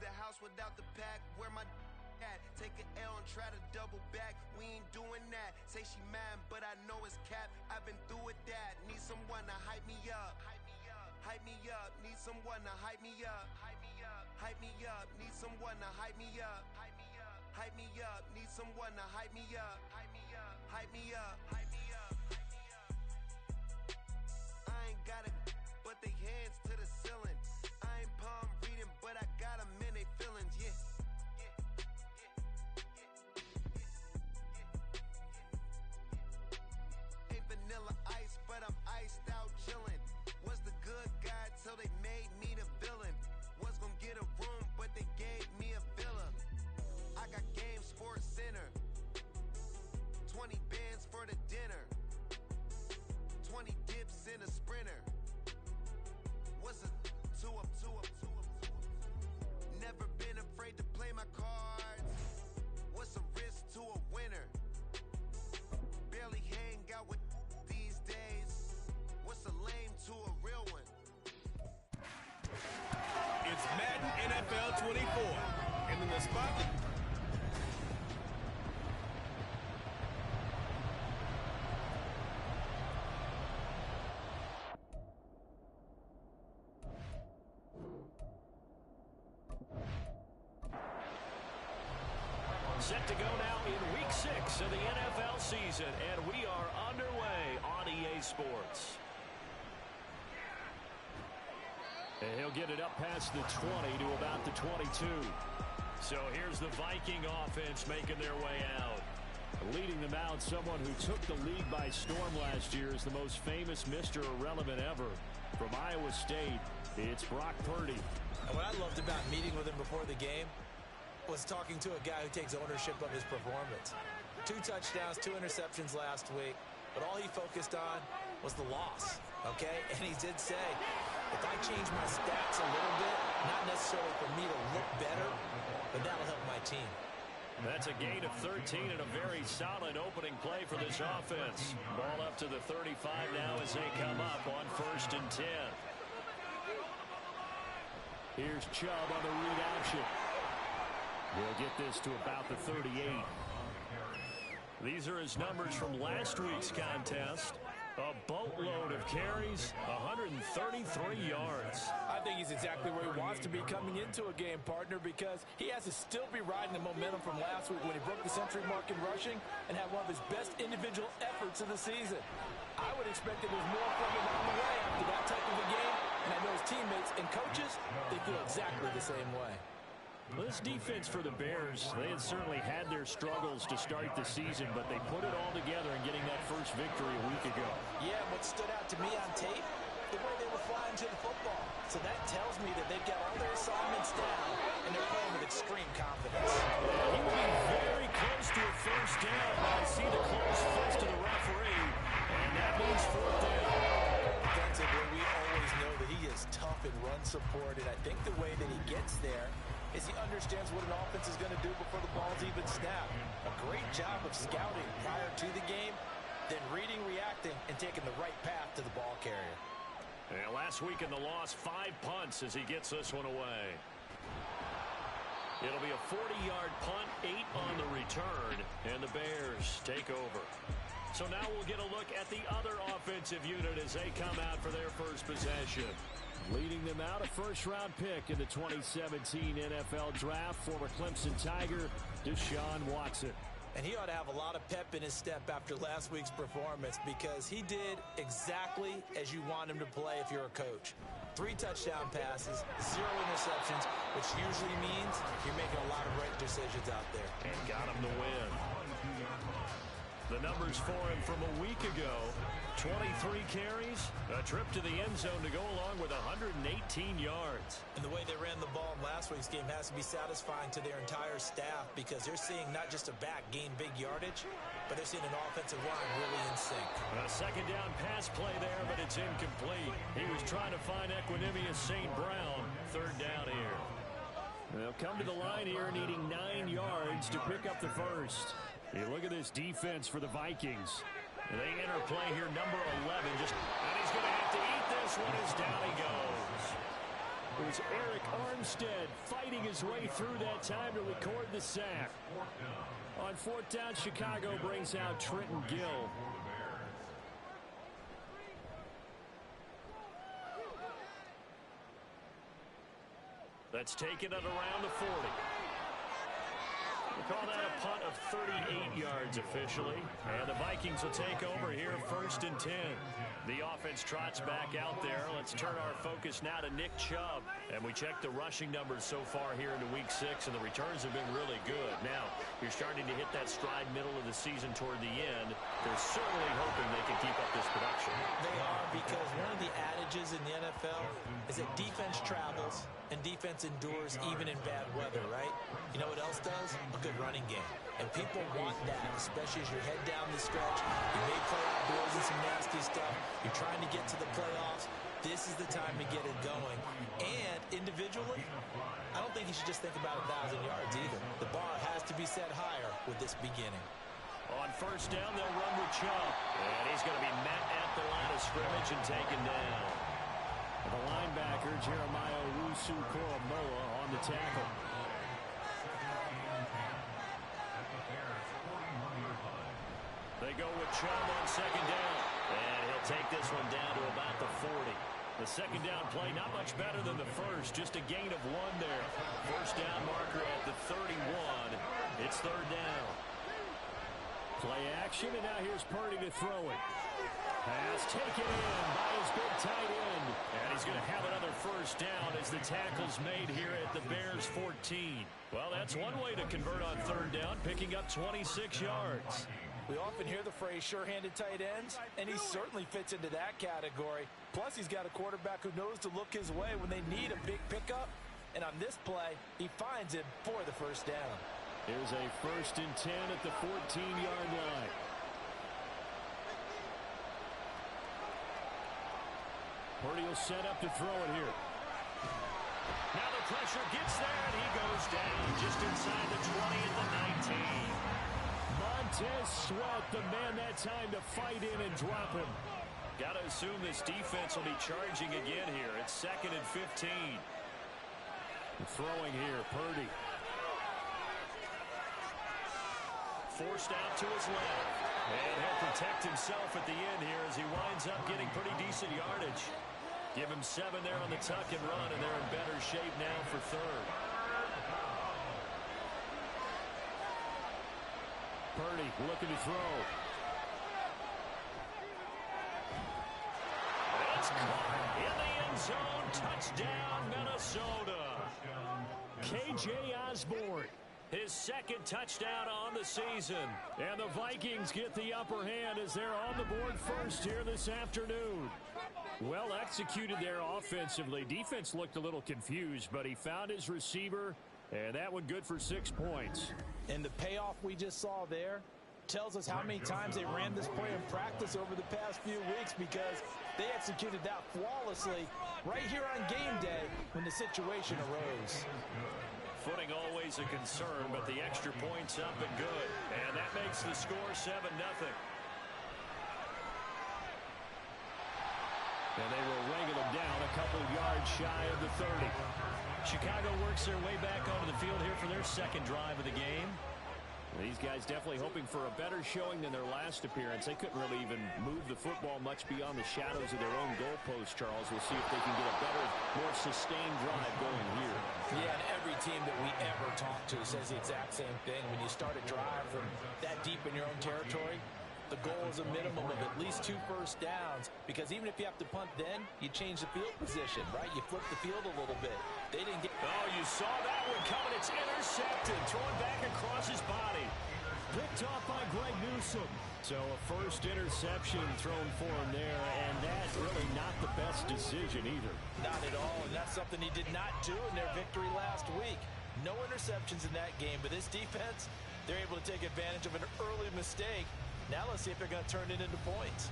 the house without the pack. Where my at? Take an L and try to double back. We ain't doing that. Say she mad, but I know it's cap. I've been through with that. Need someone to hype me up. Hype me up. Need someone to hype me up. Hype me up. Hype me up. Need someone to hype me up. Hype me up. Hype me up. Need someone to hype me up. Hype me up. Hype me up. Hype me up. I ain't got it, but they hands to the ceiling. I ain't palm reading, but I got them in they feelings. Yeah. Vanilla ice, but I'm iced out chillin'. Was the good guy till they made me the villain. Was gonna get a room, but they gave me a villa. I got game Sports Center. 20 bands for the dinner. 20 dips in a sprinter. What's a two up? Never been afraid to play my cards. What's a risk to a winner? Barely hang out with these days. What's a lame to a real one? It's Madden NFL 24. And in the spot. Set to go now in Week 6 of the NFL season, and we are underway on EA Sports. And he'll get it up past the 20 to about the 22. So here's the Viking offense making their way out. Leading them out, someone who took the league by storm last year is the most famous Mr. Irrelevant ever. From Iowa State, it's Brock Purdy. And what I loved about meeting with him before the game was talking to a guy who takes ownership of his performance. 2 touchdowns, 2 interceptions last week, but all he focused on was the loss, okay? And he did say, if I change my stats a little bit, not necessarily for me to look better, but that'll help my team. That's a gain of 13 and a very solid opening play for this offense. Ball up to the 35 now as they come up on 1st and 10. Here's Chubb on the read option. We'll get this to about the 38. These are his numbers from last week's contest. A boatload of carries, 133 yards. I think he's exactly where he wants to be coming into a game, partner, because he has to still be riding the momentum from last week when he broke the century mark in rushing and had one of his best individual efforts of the season. I would expect that there's more from him on the way after that type of a game, and I know his teammates and coaches, they feel exactly the same way. This defense for the Bears, they had certainly had their struggles to start the season, but they put it all together in getting that first victory a week ago. Yeah, what stood out to me on tape, the way they were flying to the football. So that tells me that they've got all their assignments down, and they're playing with extreme confidence. He will be very close to a first down. I see the close fist to the referee, and that means 4th down. Defensively, we always know that he is tough in run support, and I think the way that he gets there is he understands what an offense is going to do before the ball's even snapped. A great job of scouting prior to the game, then reading, reacting, and taking the right path to the ball carrier. And last week in the loss, 5 punts as he gets this one away. It'll be a 40-yard punt, 8 on the return, and the Bears take over. So now we'll get a look at the other offensive unit as they come out for their first possession. Leading them out, a first-round pick in the 2017 NFL Draft, former Clemson Tiger, Deshaun Watson. And he ought to have a lot of pep in his step after last week's performance because he did exactly as you want him to play if you're a coach. 3 touchdown passes, 0 interceptions, which usually means you're making a lot of right decisions out there. And got him the win. The numbers for him from a week ago, 23 carries, a trip to the end zone to go along with 118 yards. And the way they ran the ball in last week's game has to be satisfying to their entire staff because they're seeing not just a back gain big yardage, but they're seeing an offensive line really in sync. A second down pass play there, but it's incomplete. He was trying to find Equanimous St. Brown. 3rd down here. They'll come to the line here needing 9 yards to pick up the first. You look at this defense for the Vikings. They enter play here, number 11. And he's going to have to eat this one as down he goes. It was Eric Armstead fighting his way through that time to record the sack. On fourth down, Chicago brings out Trenton Gill. That's taken it around the 40. We call that a punt of 38 yards officially. And the Vikings will take over here first and 10. The offense trots back out there. Let's turn our focus now to Nick Chubb. And we check the rushing numbers so far here into week 6, and the returns have been really good. Now, you're starting to hit that stride middle of the season toward the end. They're certainly hoping they can keep up this production. They are, because one of the adages in the NFL is that defense travels and defense endures even in bad weather, right? You know what else does? A good running game. And people want that, especially as you head down the stretch. You may play outdoors and some nasty stuff. You're trying to get to the playoffs. This is the time to get it going. And individually, I don't think you should just think about 1,000 yards either. The bar has to be set higher with this beginning. On first down, they'll run with Chubb. And he's going to be met at the line of scrimmage and taken down. The linebacker, Jeremiah Owusu-Koramoah, on the tackle. They go with Chubb on second down. And he'll take this one down to about the 40. The second down play, not much better than the first. Just a gain of 1 there. First down marker at the 31. It's third down. Play action, and now here's Purdy to throw it. Pass taken in by his big tight end. And he's going to have another first down as the tackle's made here at the Bears 14. Well, that's one way to convert on third down, picking up 26 yards. We often hear the phrase sure-handed tight ends, and he certainly fits into that category. Plus, he's got a quarterback who knows to look his way when they need a big pickup. And on this play, he finds him for the first down. Here's a first and 10 at the 14-yard line. Purdy will set up to throw it here. Now the pressure gets there, and he goes down just inside the 20 at the 19. Montez Sweat, the man that time to fight in and drop him. Got to assume this defense will be charging again here. It's second and 15. Throwing here, Purdy. Forced out to his left. And he'll protect himself at the end here as he winds up getting pretty decent yardage. Give him 7 there on the tuck and run, and they're in better shape now for third. Purdy looking to throw. It's caught in the end zone. Touchdown, Minnesota. K.J. Osborne, his second touchdown on the season. And the Vikings get the upper hand as they're on the board first here this afternoon. Well executed there offensively. Defense looked a little confused, but he found his receiver, and that one good for 6 points. And the payoff we just saw there tells us how many times they ran this play in practice over the past few weeks, because they executed that flawlessly right here on game day when the situation arose. Footing always a concern, but the extra point's up and good. And that makes the score 7-0. And they will wrangle them down a couple yards shy of the 30. Chicago works their way back onto the field here for their second drive of the game. These guys definitely hoping for a better showing than their last appearance. They couldn't really even move the football much beyond the shadows of their own goalpost, Charles. We'll see if they can get a better, more sustained drive going here. Yeah, and every team that we ever talk to says the exact same thing. When you start a drive from that deep in your own territory, the goal is a minimum of at least 2 first downs, because even if you have to punt then, you change the field position, right? You flip the field a little bit. They didn't get... Oh, you saw that one coming. It's intercepted. Thrown back across his body. Picked off by Greg Newsome. So a first interception thrown for him there, and that's really not the best decision either. Not at all, and that's something he did not do in their victory last week. No interceptions in that game, but this defense, they're able to take advantage of an early mistake. Now let's see if they're going to turn it into points.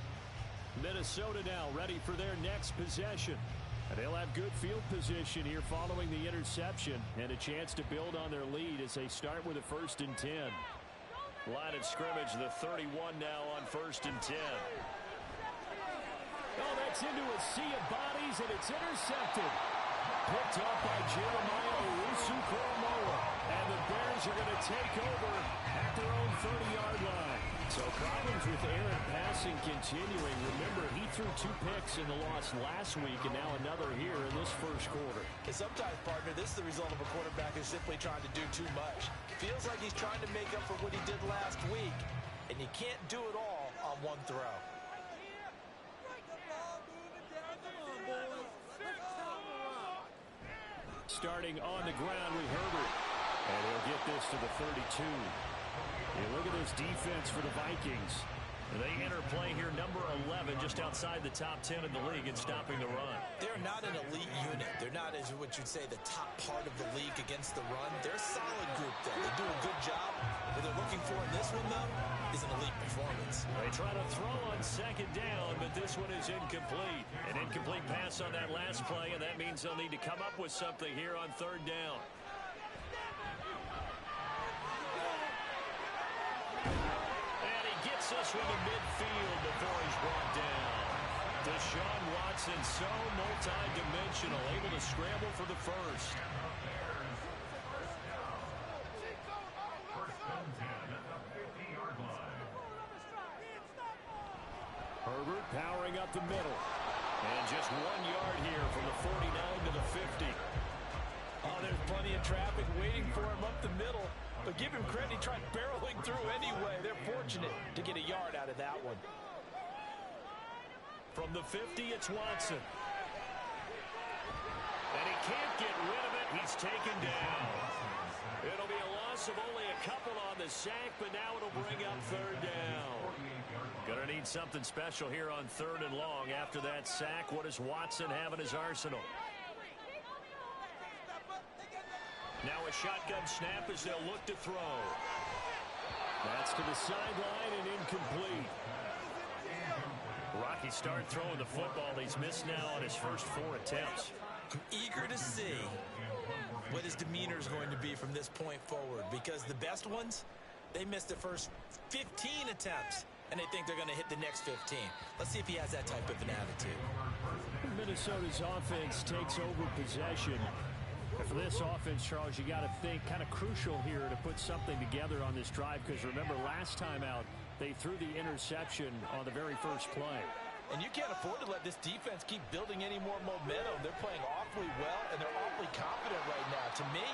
Minnesota now ready for their next possession. And they'll have good field position here following the interception, and a chance to build on their lead as they start with a first and 10. Line of scrimmage, the 31 now on first and 10. Oh, that's into a sea of bodies, and it's intercepted. Picked up by Jeremiah Owusu-Koramoah. And the Bears are going to take over at their own 30-yard line. So problems with errant passing continuing. Remember, he threw 2 picks in the loss last week, and now another here in this first quarter. And sometimes, partner, this is the result of a quarterback who's simply trying to do too much. Feels like he's trying to make up for what he did last week, and you can't do it all on one throw. Starting on the ground with Herbert. And he'll get this to the 32. And look at this defense for the Vikings. They enter play here, number 11, just outside the top 10 in the league in stopping the run. They're not an elite unit. They're not, as what you'd say, the top part of the league against the run. They're a solid group, though. They do a good job. What they're looking for in this one, though, is an elite performance. They try to throw on second down, but this one is incomplete. An incomplete pass on that last play, and that means they'll need to come up with something here on third down. This from the midfield before he's brought down. Deshaun Watson, so multi-dimensional, able to scramble for the first. Herbert powering up the middle. And just 1 yard here from the 49 to the 50. Oh, there's plenty of traffic waiting for him up the middle. But give him credit, he tried barreling through anyway. They're fortunate to get a yard out of that one. From the 50, it's Watson. And he can't get rid of it. He's taken down. It'll be a loss of only a couple on the sack, but now it'll bring up third down. Gonna need something special here on third and long after that sack. What does Watson have in his arsenal? Now a shotgun snap as they'll look to throw. That's to the sideline and incomplete. Rocky start throwing the football. He's missed now on his first 4 attempts. I'm eager to see what his demeanor is going to be from this point forward, because the best ones, they missed the first 15 attempts, and they think they're going to hit the next 15. Let's see if he has that type of an attitude. Minnesota's offense takes over possession. For this offense, Charles, you got to think kind of crucial here to put something together on this drive, because remember last time out they threw the interception on the very first play. And you can't afford to let this defense keep building any more momentum. They're playing awfully well, and they're awfully confident right now. To me,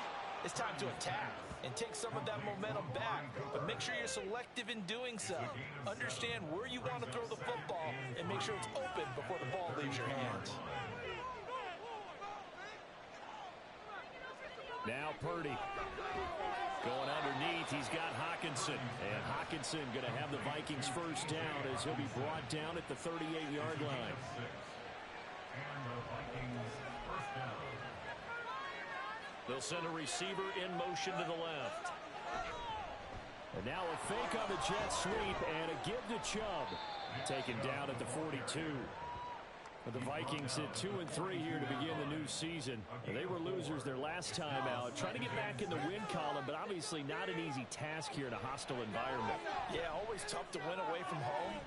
it's time to attack and take some of that momentum back, but make sure you're selective in doing so. Understand where you want to throw the football and make sure it's open before the ball leaves your hands. Now Purdy going underneath. He's got Hockenson. And Hockenson going to have the Vikings first down as he'll be brought down at the 38-yard line. They'll send a receiver in motion to the left. And now a fake on the jet sweep and a give to Chubb. Taken down at the 42. The Vikings hit 2-3 here to begin the new season. They were losers their last time out, trying to get back in the win column, but obviously not an easy task here in a hostile environment. Yeah, always tough to win away from home,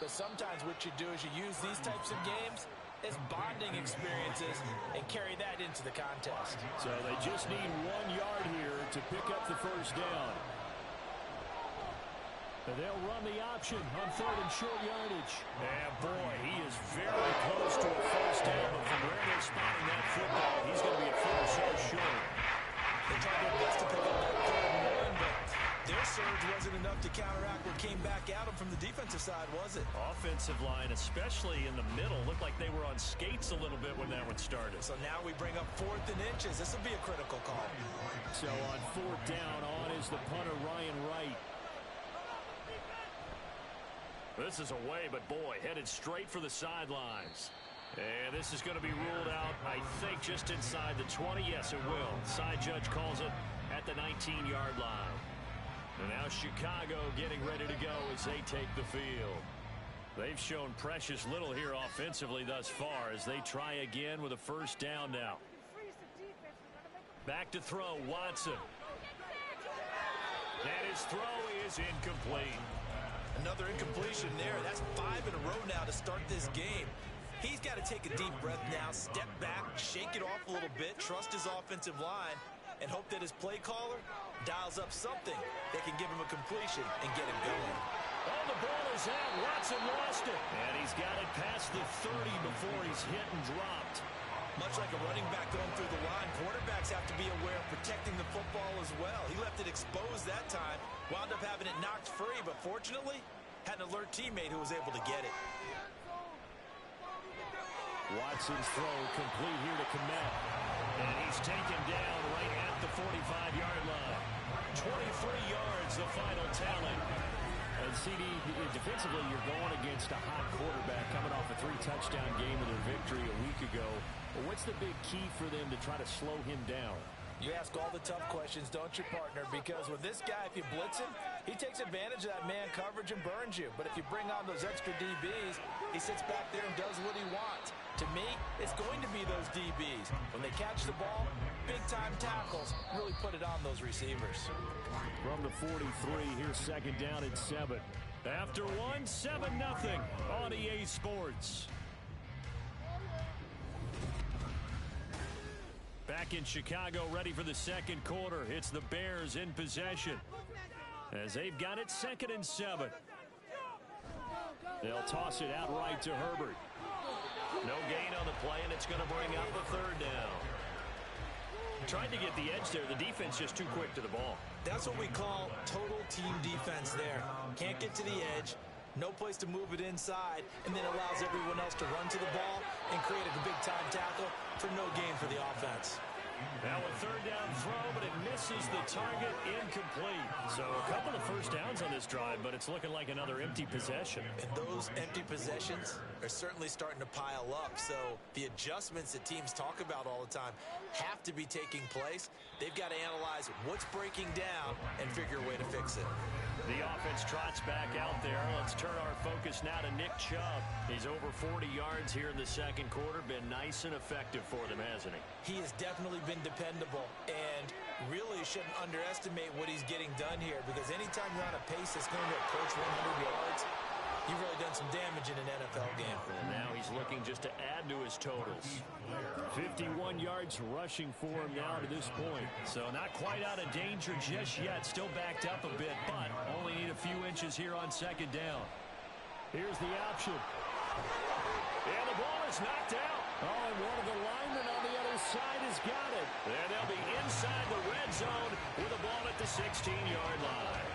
but sometimes what you do is you use these types of games as bonding experiences and carry that into the contest. So they just need 1 yard here to pick up the first down. They'll run the option on third and short yardage. And boy, he is very close to a first down. But from where they're spotting that football, he's going to be a foot or so short. They tried their best to pick up that 3rd and 1, but their surge wasn't enough to counteract what came back at them from the defensive side, was it? Offensive line, especially in the middle, looked like they were on skates a little bit when that one started. So now we bring up 4th and inches. This will be a critical call. So on 4th down, on is the punter, Ryan Wright. This is away, but boy, headed straight for the sidelines. And this is going to be ruled out, I think, just inside the 20. Yes, it will. Side judge calls it at the 19-yard line. And now Chicago getting ready to go as they take the field. They've shown precious little here offensively thus far as they try again with a first down now. Back to throw, Watson. And his throw is incomplete. Another incompletion there. That's 5 in a row now to start this game. He's got to take a deep breath now, step back, shake it off a little bit, trust his offensive line, and hope that his play caller dials up something that can give him a completion and get him going. Oh, the ball is out. Watson lost it. And he's got it past the 30 before he's hit and dropped. Much like a running back going through the line, quarterbacks have to be aware of protecting the football as well. He left it exposed that time, wound up having it knocked free, but fortunately, had an alert teammate who was able to get it. Watson's throw complete here to Kmet. And he's taken down right at the 45-yard line. 23 yards, the final tally. And CD, defensively, you're going against a hot quarterback coming off a 3-touchdown game of their victory a week ago. But what's the big key for them to try to slow him down? You ask all the tough questions, don't you, partner? Because with this guy, if you blitz him, he takes advantage of that man coverage and burns you. But if you bring on those extra DBs, he sits back there and does what he wants. To me, it's going to be those DBs. When they catch the ball, big-time tackles really put it on those receivers. From the 43, here's second down and 7. After one, 7-0 on EA Sports. Back in Chicago, ready for the second quarter. It's the Bears in possession as they've got it 2nd and 7. They'll toss it outright to Herbert. No gain on the play, and it's going to bring up a 3rd down. Tried to get the edge there. The defense just too quick to the ball. That's what we call total team defense there. Can't get to the edge, no place to move it inside, and then allows everyone else to run to the ball and create a big-time tackle for no gain for the offense. Now a 3rd down throw, but it misses the target, incomplete. So a couple of first downs on this drive, but it's looking like another empty possession. And those empty possessions are certainly starting to pile up. So the adjustments that teams talk about all the time have to be taking place. They've got to analyze what's breaking down and figure a way to fix it. The offense trots back out there. Let's turn our focus now to Nick Chubb. He's over 40 yards here in the second quarter. Been nice and effective for them, hasn't he? He has definitely been dependable, and really shouldn't underestimate what he's getting done here, because anytime you're on a pace that's going to approach 100 yards, you've really done some damage in an NFL game. And now he's looking just to add to his totals. 51 yards rushing for him now to this point. So not quite out of danger just yet. Still backed up a bit, but only need a few inches here on 2nd down. Here's the option. And the ball is knocked out. Oh, and one of the linemen on the other side has got it. And they'll be inside the red zone with the ball at the 16-yard line.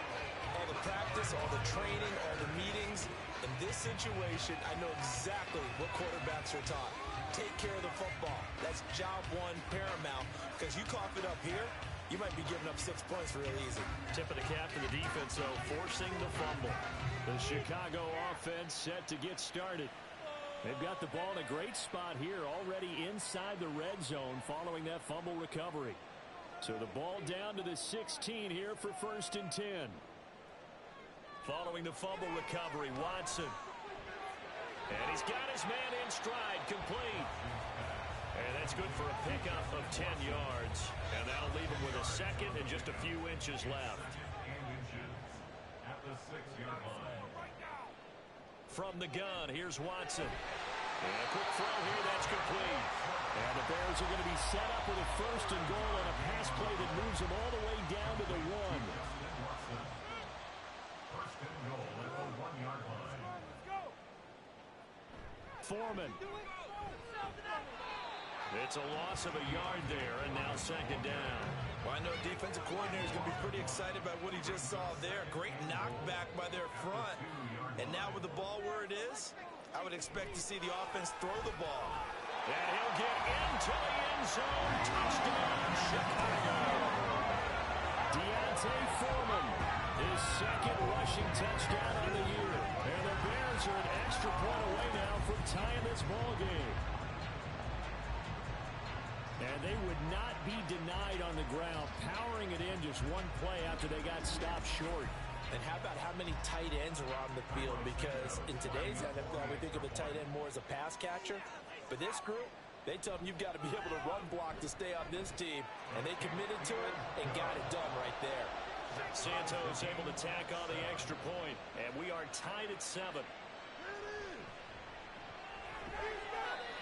All the practice, all the training, all the meetings. In this situation, I know exactly what quarterbacks are taught. Take care of the football. That's job one, paramount. Because you cough it up here, you might be giving up 6 points real easy. Tip of the cap to the defense, though, forcing the fumble. The Chicago offense set to get started. They've got the ball in a great spot here, already inside the red zone following that fumble recovery. So the ball down to the 16 here for 1st and 10. Following the fumble recovery, Watson. And he's got his man in stride, complete. And that's good for a pickup of 10 yards. And that'll leave him with a 2nd and just a few inches left. From the gun, here's Watson. And a quick throw here, that's complete. And the Bears are going to be set up with a 1st and goal on a pass play that moves them all the way down to the 1. Foreman. It's a loss of a yard there, and now 2nd down. Well, I know defensive coordinator is going to be pretty excited about what he just saw there. Great knockback by their front. And now with the ball where it is, I would expect to see the offense throw the ball. And he'll get into the end zone. Touchdown, Chicago. Deontay Foreman, his 2nd rushing touchdown of the year. And the Bears are an extra point away now from tying this ball game. And they would not be denied on the ground, powering it in just one play after they got stopped short. And how about how many tight ends are on the field? Because in today's NFL, we think of the tight end more as a pass catcher. But this group, they tell them you've got to be able to run block to stay on this team. And they committed to it and got it done right there. Santos able to tack on the extra point. And we are tied at 7.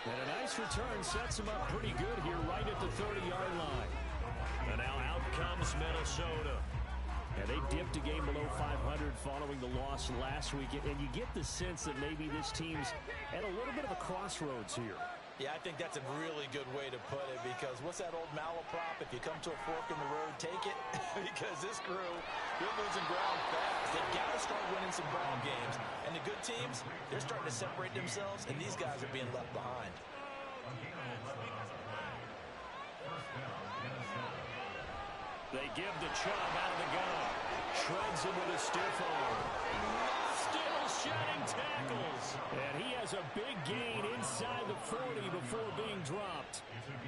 And a nice return sets him up pretty good here right at the 30-yard line. And now out comes Minnesota. And they dipped a game below 500 following the loss last week. And you get the sense that maybe this team's at a little bit of a crossroads here. Yeah, I think that's a really good way to put it, because what's that old malaprop? If you come to a fork in the road, take it. Because this crew, they're losing ground fast. They've got to start winning some ground games. And the good teams, they're starting to separate themselves, and these guys are being left behind. They give the Chubb out of the gun. Shreds him with a stiff arm. Still shedding tackles. And he has a big gain inside the 40 before being dropped.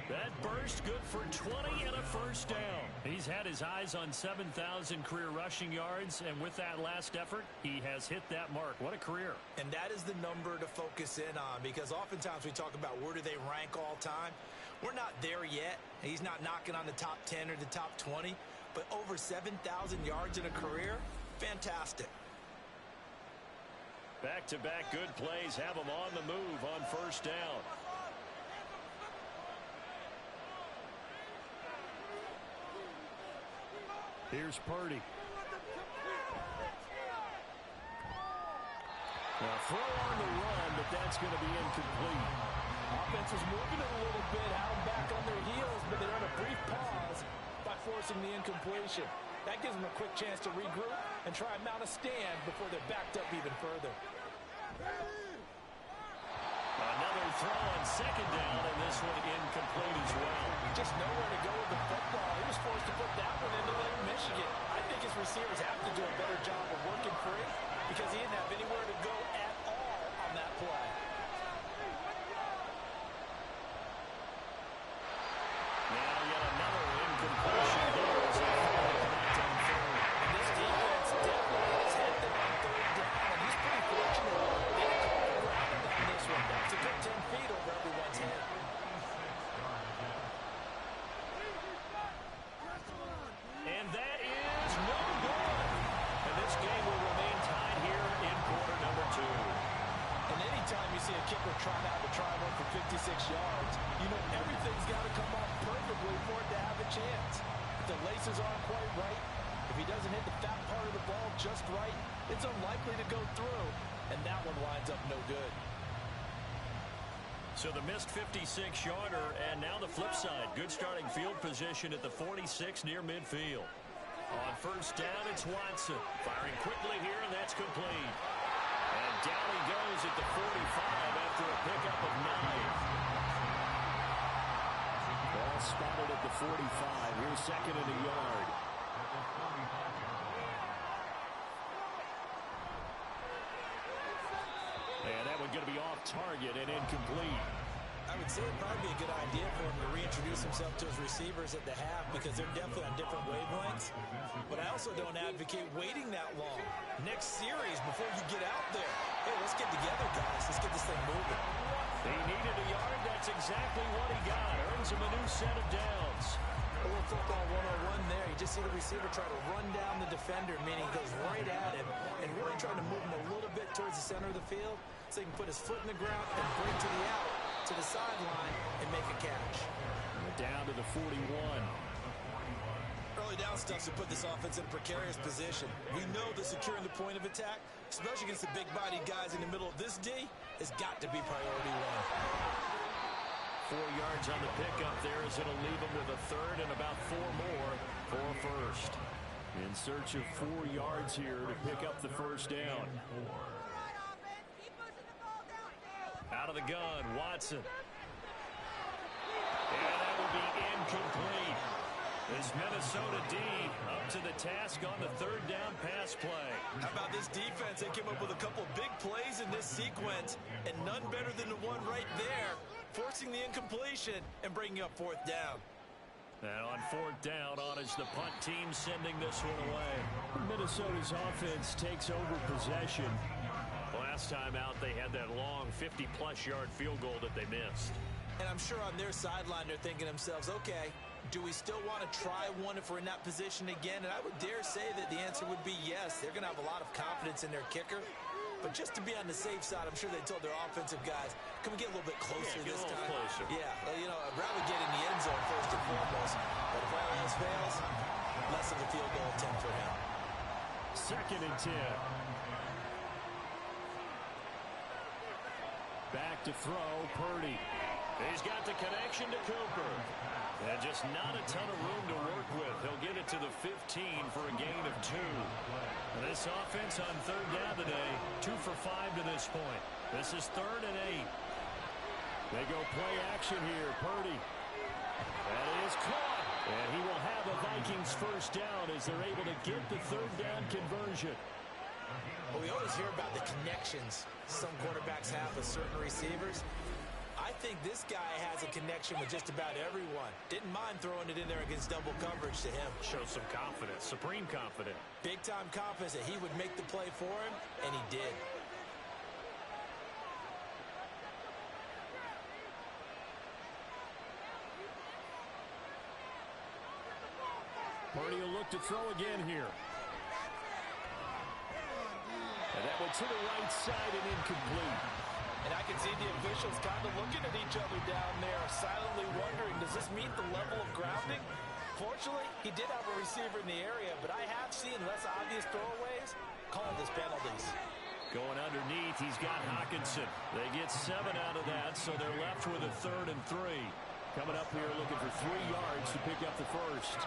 That burst good for 20 and a first down. He's had his eyes on 7,000 career rushing yards, and with that last effort, he has hit that mark. What a career. And that is the number to focus in on, because oftentimes we talk about where do they rank all time. We're not there yet. He's not knocking on the top 10 or the top 20, but over 7,000 yards in a career, fantastic. Back-to-back good plays have him on the move on first down. Here's Purdy. Now throw on the run, but that's going to be incomplete. Offense is moving it a little bit, out back on their heels, but they earn a brief pause by forcing the incompletion. That gives them a quick chance to regroup and try and mount a stand before they're backed up even further. Another throw on second down, and this one incomplete as well. Just nowhere to go with the football. He was forced to put that one into Lake Michigan. I think his receivers have to do a better job of working free, because he didn't have anywhere to go at all on that play. Now yet another incompletion here as they finally connect on third. And this defense definitely has hit them on third down, and he's pretty fortunate. They didn't call for grounding on this one. That's a good 10 feet over everyone's head. And that is no good. And this game will remain tied here in quarter number 2. And anytime you see a kicker trying out to try one for 56 yards, you know everything's got to come off perfectly for it to have a chance. If the laces aren't quite right, if he doesn't hit the fat part of the ball just right, it's unlikely to go through, and that one winds up no good. So the missed 56-yarder, and now the flip side. Good starting field position at the 46 near midfield. On first down, it's Watson. Firing quickly here, and that's complete. And down he goes at the 45 after a pickup of 9. Ball spotted at the 45. Here's second and a yard. And that one going to be off target and incomplete. I would say it'd probably be a good idea for him to reintroduce himself to his receivers at the half, because they're definitely on different wavelengths. But I also don't advocate waiting that long. Next series, before you get out there, hey, let's get together, guys. Let's get this thing moving. He needed a yard. That's exactly what he got. Earns him a new set of downs. A little football 101 there. You just see the receiver try to run down the defender, meaning he goes right at him and really trying to move him a little bit towards the center of the field so he can put his foot in the ground and break to the out, to the sideline, and make a catch. Down to the 41. Early down stuff to put this offense in a precarious position. We know that securing the point of attack, especially against the big-bodied guys in the middle of this D, has got to be priority one. 4 yards on the pickup there as it'll leave him with a third and about 4 more for first. In search of 4 yards here to pick up the first down. Out of the gun, Watson. And that will be incomplete. As Minnesota D up to the task on the third down pass play. How about this defense? They came up with a couple big plays in this sequence, and none better than the one right there, forcing the incompletion and bringing up fourth down. And on fourth down, on is the punt team sending this one away. Minnesota's offense takes over possession. Last time out, they had that long 50-plus yard field goal that they missed. And I'm sure on their sideline, they're thinking to themselves, okay, do we still want to try one if we're in that position again? And I would dare say that the answer would be yes. They're going to have a lot of confidence in their kicker. But just to be on the safe side, I'm sure they told their offensive guys, Can we get a little bit closer get this a little time? closer. Yeah, you know, I'd rather get in the end zone first and foremost. But if all else fails, less of a field goal attempt for him. 2nd and 10. Back to throw, Purdy. He's got the connection to Cooper. And just not a ton of room to work with. He'll get it to the 15 for a gain of 2. This offense on 3rd down today, 2 for 5 to this point. This is 3rd and 8. They go play action here. Purdy. That is caught. And he will have a Vikings first down as they're able to get the 3rd down conversion. Well, we always hear about the connections some quarterbacks have with certain receivers. I think this guy has a connection with just about everyone. Didn't mind throwing it in there against double coverage to him. Shows some confidence, supreme confidence. Big-time confidence that he would make the play for him, and he did. Purdy will look to throw again here. And that went to the right side and incomplete. And I can see the officials kind of looking at each other down there, silently wondering, does this meet the level of grounding? Fortunately, he did have a receiver in the area, but I have seen less obvious throwaways called as penalties. Going underneath, he's got Hawkinson. They get 7 out of that, so they're left with a 3rd and 3. Coming up here looking for 3 yards to pick up the first.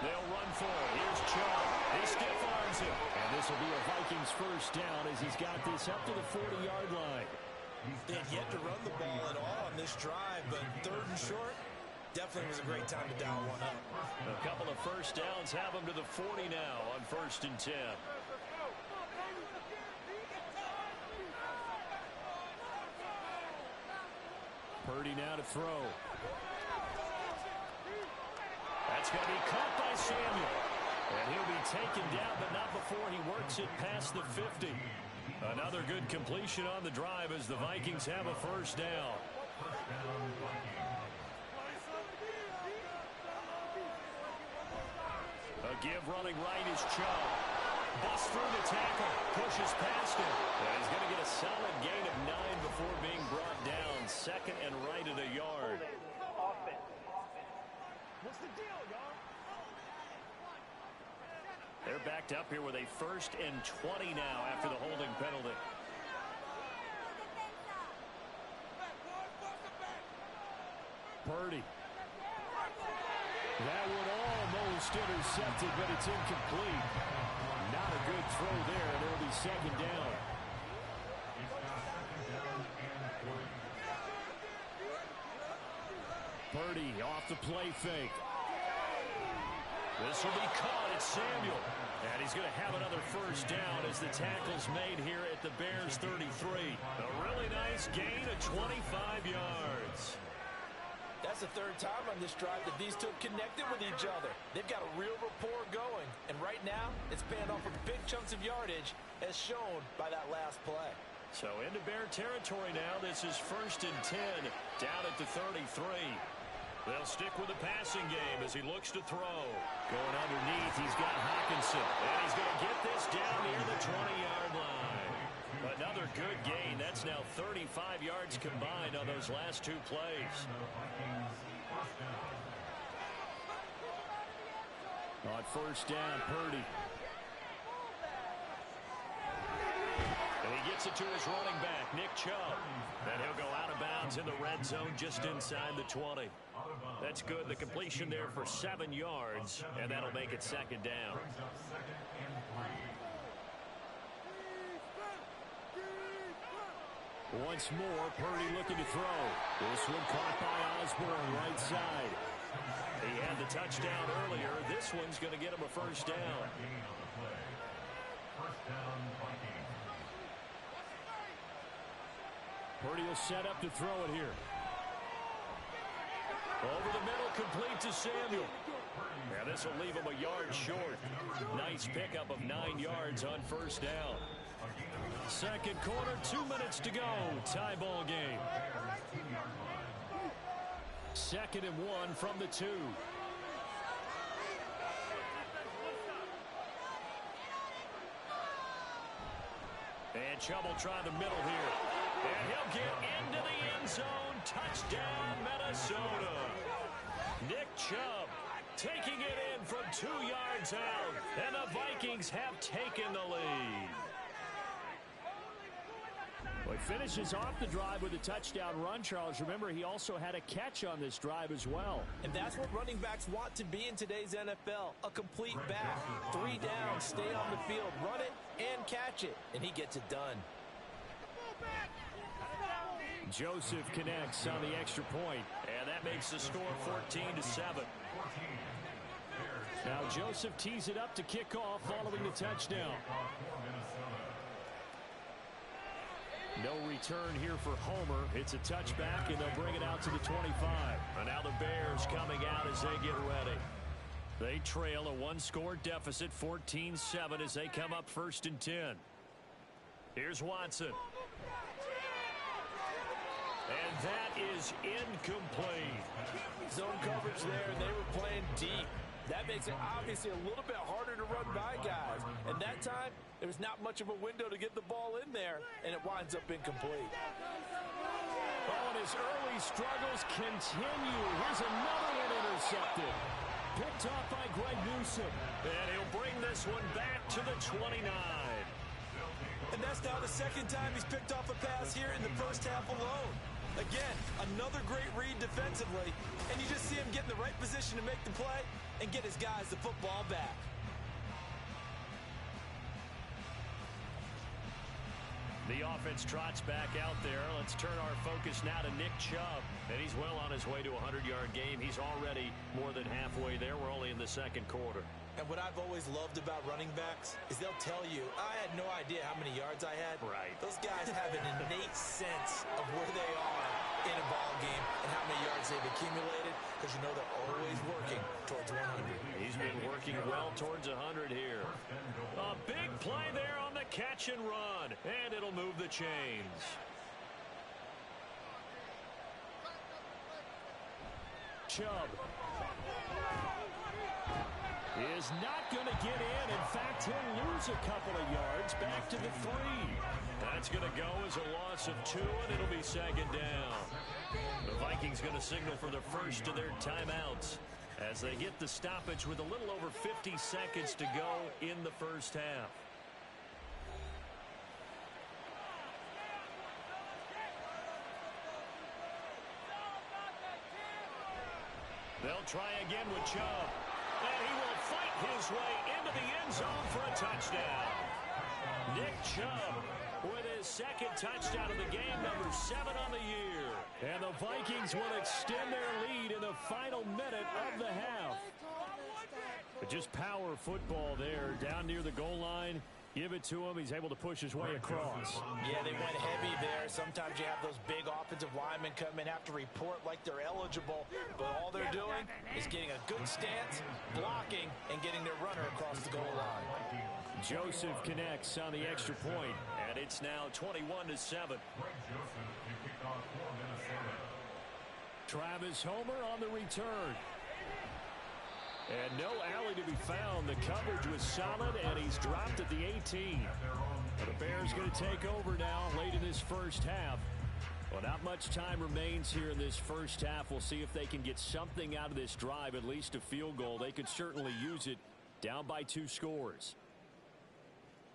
They'll run for it. Here's Chubb. He stiff arms him. And this will be a Vikings first down as he's got this up to the 40-yard line. They had yet to run the ball at all on this drive, but 3rd and short, definitely was a great time to dial one up. A couple of first downs have him to the 40 now on 1st and 10. Purdy now to throw. That's going to be caught by Samuel. And he'll be taken down, but not before he works it past the 50. Another good completion on the drive as the Vikings have a first down. A give running right is Chubb. Busts through the tackle, pushes past him. And he's going to get a solid gain of 9 before being brought down. 2nd and right at a yard. What's the deal, y'all? They're backed up here with a 1st and 20 now after the holding penalty. Purdy. That one almost intercepted, but it's incomplete. Not a good throw there, and it'll be 2nd down. Purdy off the play fake. This will be caught. It's Samuel. And he's going to have another first down as the tackle's made here at the Bears 33. A really nice gain of 25 yards. That's the 3rd time on this drive that these two connected with each other. They've got a real rapport going. And right now, it's paying off with big chunks of yardage, as shown by that last play. So into Bear territory now. This is 1st and 10 down at the 33. They'll stick with the passing game as he looks to throw. Going underneath, he's got Hawkinson. And he's going to get this down near the 20-yard line. Another good gain. That's now 35 yards combined on those last 2 plays. On 1st down, Purdy. And he gets it to his running back, Nick Chubb. And he'll go out of bounds in the red zone just inside the 20. That's good. The completion there for 7 yards, and that'll make it 2nd down. Once more, Purdy looking to throw. This one caught by Osborne, right side. He had the touchdown earlier. This one's going to get him a first down. Purdy will set up to throw it here. Over the middle, complete to Samuel. Yeah, this will leave him a yard short. Nice pickup of 9 yards on first down. 2nd quarter, 2 minutes to go. Tie ball game. 2nd and 1 from the 2. And Chubb will try the middle here. And he'll get into the end zone. Touchdown, Minnesota. Nick Chubb taking it in from 2 yards out. And the Vikings have taken the lead. Well, he finishes off the drive with a touchdown run, Charles. Remember, he also had a catch on this drive as well. And that's what running backs want to be in today's NFL, a complete back. 3 downs, stay on the field, run it, and catch it. And he gets it done. Joseph connects on the extra point. And that makes the score 14-7. Now Joseph tees it up to kick off following the touchdown. No return here for Homer. It's a touchback, and they'll bring it out to the 25. And now the Bears coming out as they get ready. They trail a 1-score deficit, 14-7, as they come up 1st and 10. Here's Watson. And that is incomplete. Zone coverage there, and they were playing deep. That makes it obviously a little bit harder to run by guys. And that time, there was not much of a window to get the ball in there, and it winds up incomplete. Oh, and his early struggles continue. Here's another one intercepted. Picked off by Greg Newsome. And he'll bring this one back to the 29. And that's now the 2nd time he's picked off a pass here in the first half alone. Again, another great read defensively, and you just see him get in the right position to make the play and get his guys the football back. The offense trots back out there. Let's turn our focus now to Nick Chubb. And he's well on his way to a 100-yard game. He's already more than halfway there. We're only in the 2nd quarter. And what I've always loved about running backs is they'll tell you, I had no idea how many yards I had. Right. Those guys have an innate sense of where they are in a ball game and how many yards they've accumulated, because you know they're always working towards 100. He's been working well towards 100 here. A big play there on the catch and run, and it'll move the chains. Chubb is not going to get in. In fact, he'll lose a couple of yards back to the 3. That's going to go as a loss of 2, and it'll be 2nd down. The Vikings going to signal for the first of their timeouts as they get the stoppage with a little over 50 seconds to go in the first half. They'll try again with Chubb. And he will fight his way into the end zone for a touchdown. Nick Chubb with his 2nd touchdown of the game, number 7 on the year. And the Vikings will extend their lead in the final minute of the half. But just power football there down near the goal line. Give it to him. He's able to push his way across. Yeah, they went heavy there. Sometimes you have those big offensive linemen come in, have to report like they're eligible, but all they're doing is getting a good stance, blocking, and getting their runner across the goal line. Joseph connects on the extra point, and it's now 21-7. Travis Homer on the return. And no alley to be found. The coverage was solid, and he's dropped at the 18. The Bears going to take over now late in this first half. Well, not much time remains here in this first half. We'll see if they can get something out of this drive, at least a field goal. They could certainly use it, down by 2 scores.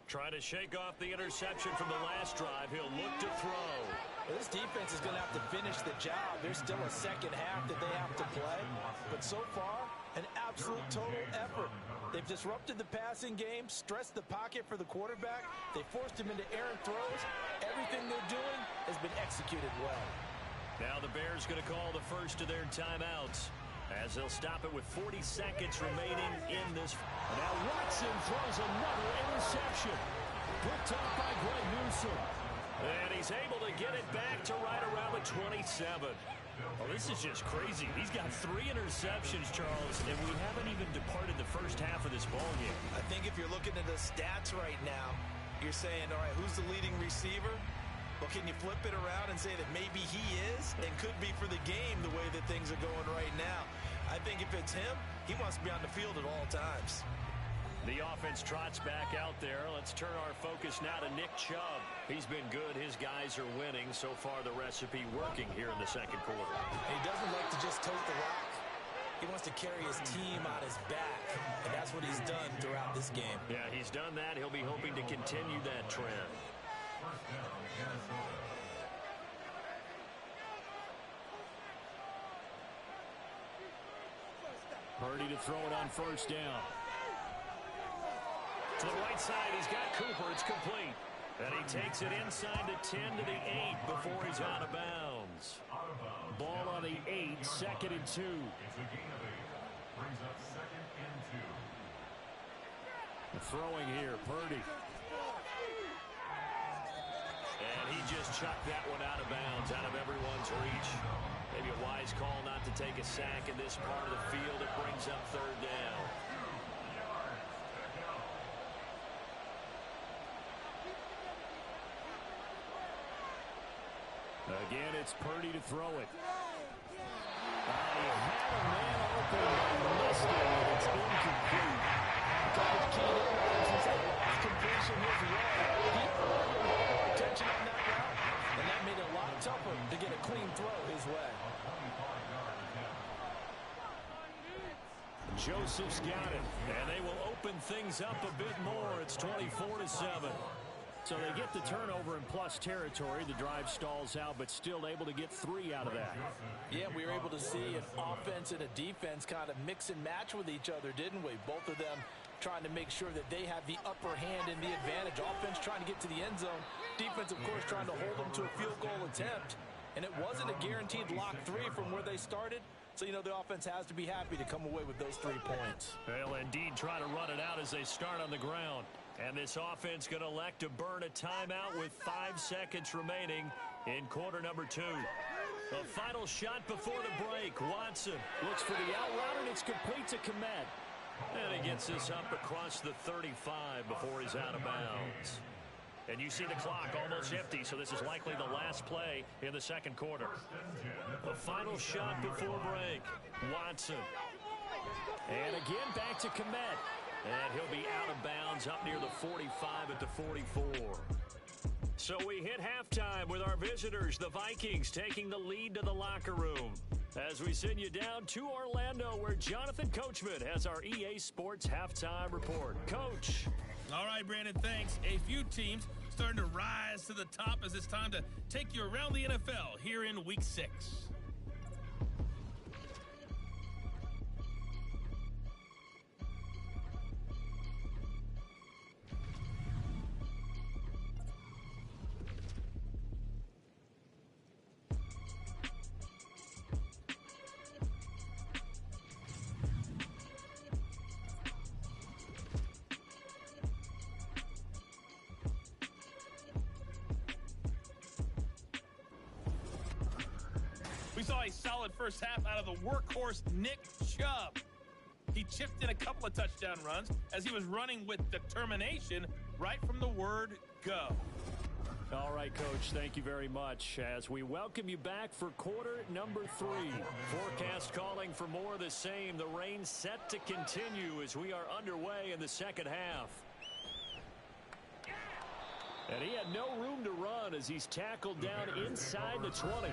Trying to shake off the interception from the last drive. He'll look to throw. Well, this defense is going to have to finish the job. There's still a second half that they have to play. But so far, an absolute total effort. They've disrupted the passing game, stressed the pocket for the quarterback. They forced him into errant throws. Everything they're doing has been executed well. Now the Bears going to call the first of their timeouts as they'll stop it with 40 seconds remaining in this. Now Watson throws another interception. Picked off by Greg Newsome. And he's able to get it back to right around the 27. Oh, this is just crazy. He's got 3 interceptions, Charles, and we haven't even departed the first half of this ball game. I think if you're looking at the stats right now, you're saying, all right, who's the leading receiver? Well, can you flip it around and say that maybe he is and could be for the game the way that things are going right now? I think if it's him, he wants to be on the field at all times. The offense trots back out there. Let's turn our focus now to Nick Chubb. He's been good. His guys are winning. So far, the recipe working here in the second quarter. He doesn't like to just tote the rock. He wants to carry his team on his back, and that's what he's done throughout this game. Yeah, he's done that. He'll be hoping to continue that trend. Purdy to throw it on first down. To the right side, he's got Cooper. It's complete. And he takes it inside the 10 to the 8 before he's out of bounds. Ball on the 8, 2nd and 2. Throwing here, Purdy. And he just chucked that one out of bounds, out of everyone's reach. Maybe a wise call not to take a sack in this part of the field. It brings up third down. Again, it's Purdy to throw it. He had a man open, but missed it, and it's incomplete. Coverage keyed in because he's had completion his way. He attention on that route, and that made it a lot tougher to get a clean throw his way. Joseph's got it, And they will open things up a bit more. It's 24-7. so they get the turnover in plus territory. The drive stalls out, but still able to get 3 out of that. Yeah, we were able to see an offense and a defense kind of mix and match with each other, didn't we? Both of them trying to make sure that they have the upper hand and the advantage. Offense trying to get to the end zone. Defense, of course, trying to hold them to a field goal attempt. And it wasn't a guaranteed lock 3 from where they started. So, you know, the offense has to be happy to come away with those 3 points. They'll indeed try to run it out as they start on the ground. And this offense going to elect to burn a timeout with 5 seconds remaining in quarter number 2. The final shot before the break. Watson Looks for the out route, and it's complete to Komet. and he gets this up across the 35 before he's out of bounds. And you see the clock almost empty, so this is likely the last play in the second quarter. The final shot before break. Watson. And again, back to Komet. And he'll be out of bounds up near the 45 at the 44. So we hit halftime with our visitors, the Vikings, taking the lead to the locker room. As we send you down to Orlando, where Jonathan Coachman has our EA Sports halftime report. Coach. All right, Brandon, thanks. A few teams starting to rise to the top as it's time to take you around the NFL here in Week 6. We saw a solid first half out of the workhorse Nick Chubb. He chipped in a couple of touchdown runs as he was running with determination right from the word go. All right, Coach, thank you very much. As we welcome you back for quarter number 3. Forecast calling for more of the same. The rain set to continue as we are underway in the second half. And he had no room to run as he's tackled down inside the 20.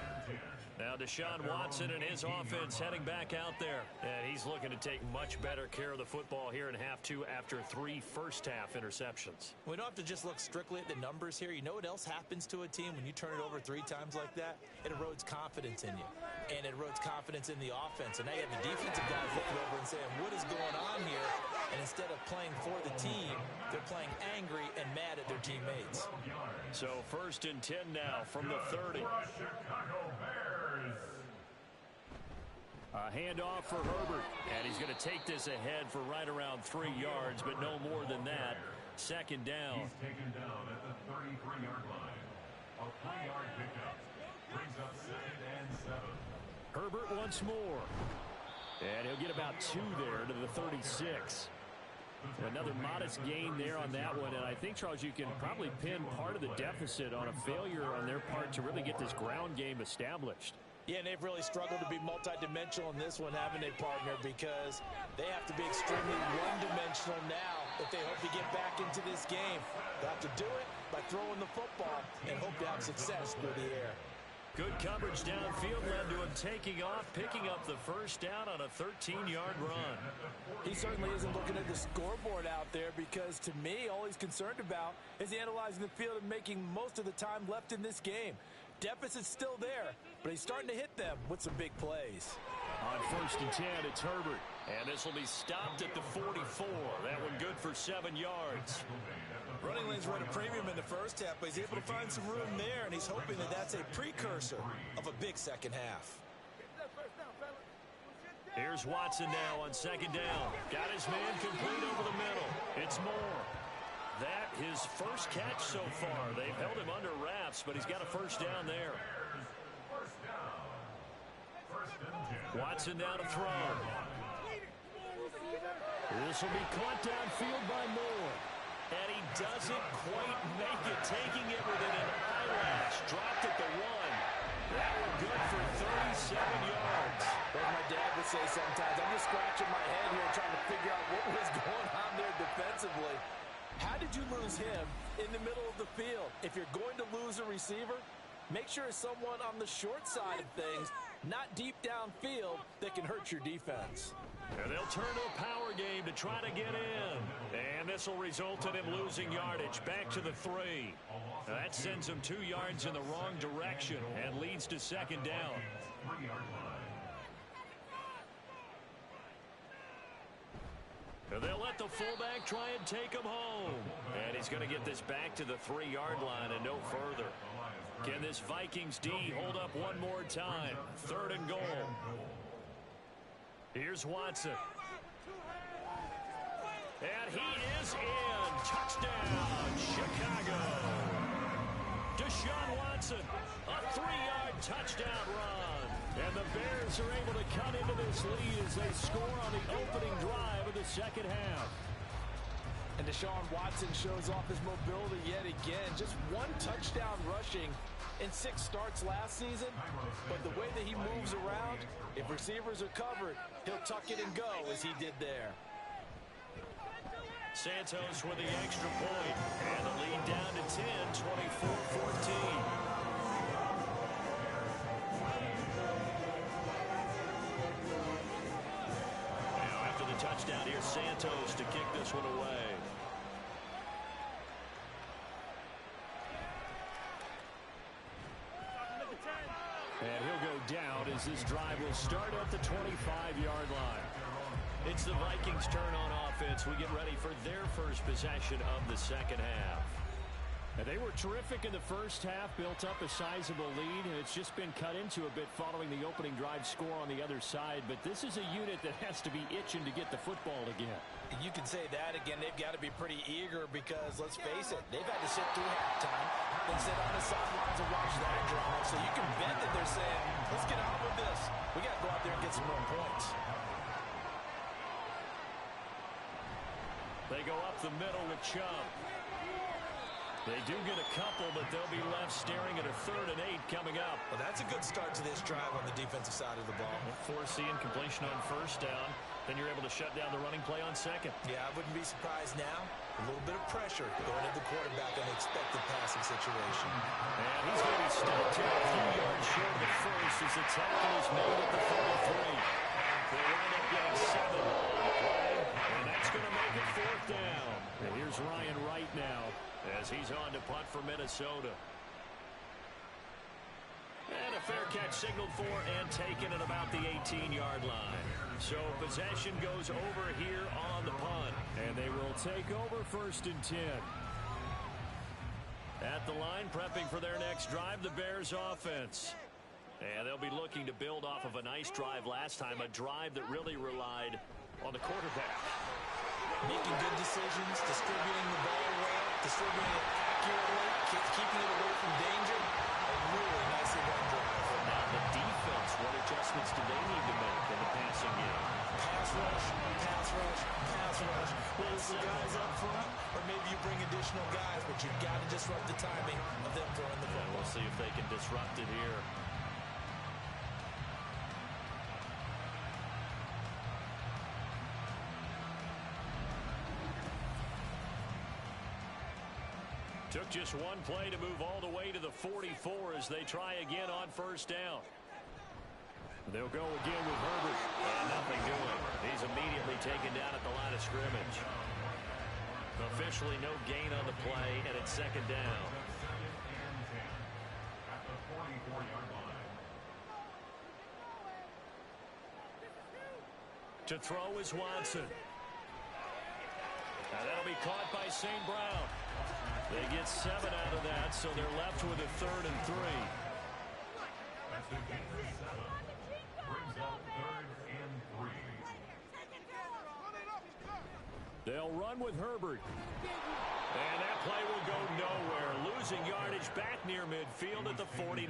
Now Deshaun Watson and his offense heading back out there. And he's looking to take much better care of the football here in half 2 after 3 first-half interceptions. We don't have to just look strictly at the numbers here. You know what else happens to a team when you turn it over 3 times like that? It erodes confidence in you. And it erodes confidence in the offense. And now you have the defensive guys looking over and saying, what is going on here? And instead of playing for the team, they're playing angry and mad at their teammates. So 1st and 10 now from the 30. A handoff for Herbert. And he's going to take this ahead for right around 3 yards, but no more than that. Second down. He's taken down at the 33-yard line. A 3-yard pickup brings up 2nd and 7. Herbert once more. And he'll get about 2 there to the 36. Another modest gain there on that one. And I think, Charles, you can probably pin part of the deficit on a failure on their part to really get this ground game established. Yeah, and they've really struggled to be multidimensional in this one, haven't they, partner? Because they have to be extremely one-dimensional now if they hope to get back into this game. They'll have to do it by throwing the football and hope to have success through the air. Good coverage downfield led to him taking off, picking up the first down on a 13-yard run. He certainly isn't looking at the scoreboard out there because, to me, all he's concerned about is analyzing the field and making most of the time left in this game. Deficit's still there, but he's starting to hit them with some big plays. On 1st and 10, it's Herbert. And this will be stopped at the 44. That one good for 7 yards. Running lanes were at a premium in the first half, but he's able to find some room there, and he's hoping that that's a precursor of a big second half. Here's Watson now on 2nd down. Got his man complete over the middle. It's Moore. That his first catch so far. They've held him under wraps, but he's got a first down there. Watson now to throw. This will be caught downfield by Moore. And he doesn't quite make it, taking it within an eyelash. Dropped at the 1. That one good for 37 yards. As my dad would say sometimes, I'm just scratching my head here trying to figure out what was going on there defensively. How did you lose him in the middle of the field? If you're going to lose a receiver, make sure it's someone on the short side of things, not deep downfield, that can hurt your defense. And they'll turn to a power game to try to get in. And this will result in him losing yardage back to the 3. That sends him 2 yards in the wrong direction and leads to 2nd down. And they'll let the fullback try and take him home. And he's going to get this back to the 3-yard line and no further. Can this Vikings D hold up one more time? 3rd and goal. Here's Watson. And he is in. Touchdown, Chicago. Deshaun Watson, a 3-yard touchdown run. And the Bears are able to cut into this lead as they score on the opening drive of the second half. And Deshaun Watson shows off his mobility yet again. Just 1 touchdown rushing in 6 starts last season. But the way that he moves around, if receivers are covered, he'll tuck it and go as he did there. Santos with the extra point. And the lead down to 10, 24-14. Touchdown here, Santos to kick this one away. And he'll go down as this drive will start at the 25-yard line. It's the Vikings' turn on offense. We get ready for their first possession of the second half. And they were terrific in the first half, built up a sizable lead, and it's just been cut into a bit following the opening drive score on the other side. But this is a unit that has to be itching to get the football again. You can say that again. They've got to be pretty eager because, let's face it, they've had to sit through halftime, then sit on the sidelines and watch that drama. So you can bet that they're saying, let's get on with this. We got to go out there and get some more points. They go up the middle with Chubb. They do get a couple, but they'll be left staring at a 3rd and 8 coming up. Well, that's a good start to this drive on the defensive side of the ball. Forcing completion on 1st down. Then you're able to shut down the running play on 2nd. Yeah, I wouldn't be surprised now. A little bit of pressure going at the quarterback on the expected passing situation. And he's going to be stopped here a few yards short of the first as the tackle is made at the 43. They wind up getting 7 on the play, and that's going to make it 4th down. And here's Ryan Wright now, as he's on to punt for Minnesota. And a fair catch signaled for and taken at about the 18-yard line. So possession goes over here on the punt. and they will take over 1st and 10. At the line, prepping for their next drive, the Bears offense. And they'll be looking to build off of a nice drive last time, a drive that really relied on the quarterback. Making good decisions, distributing the ball well, distributing it accurately, keeping it away from danger. A really nicely run drive. Now the defense, what adjustments do they need to make in the passing game? Pass rush, pass rush, pass rush. Whether it's the guys up front, or maybe you bring additional guys, but you've got to disrupt the timing of them throwing the ball. We'll see if they can disrupt it here. Took just one play to move all the way to the 44 as they try again on first down. They'll go again with Herbert. And nothing doing. He's immediately taken down at the line of scrimmage. Officially no gain on the play, and it's second down. At the 44-yard line. To throw is Watson. Now that'll be caught by St. Brown. They get 7 out of that, so they're left with a 3rd and 3. That's a gain of 7. Brings up 3rd and 3. They'll run with Herbert. And that play will go nowhere. Losing yardage back near midfield at the 49.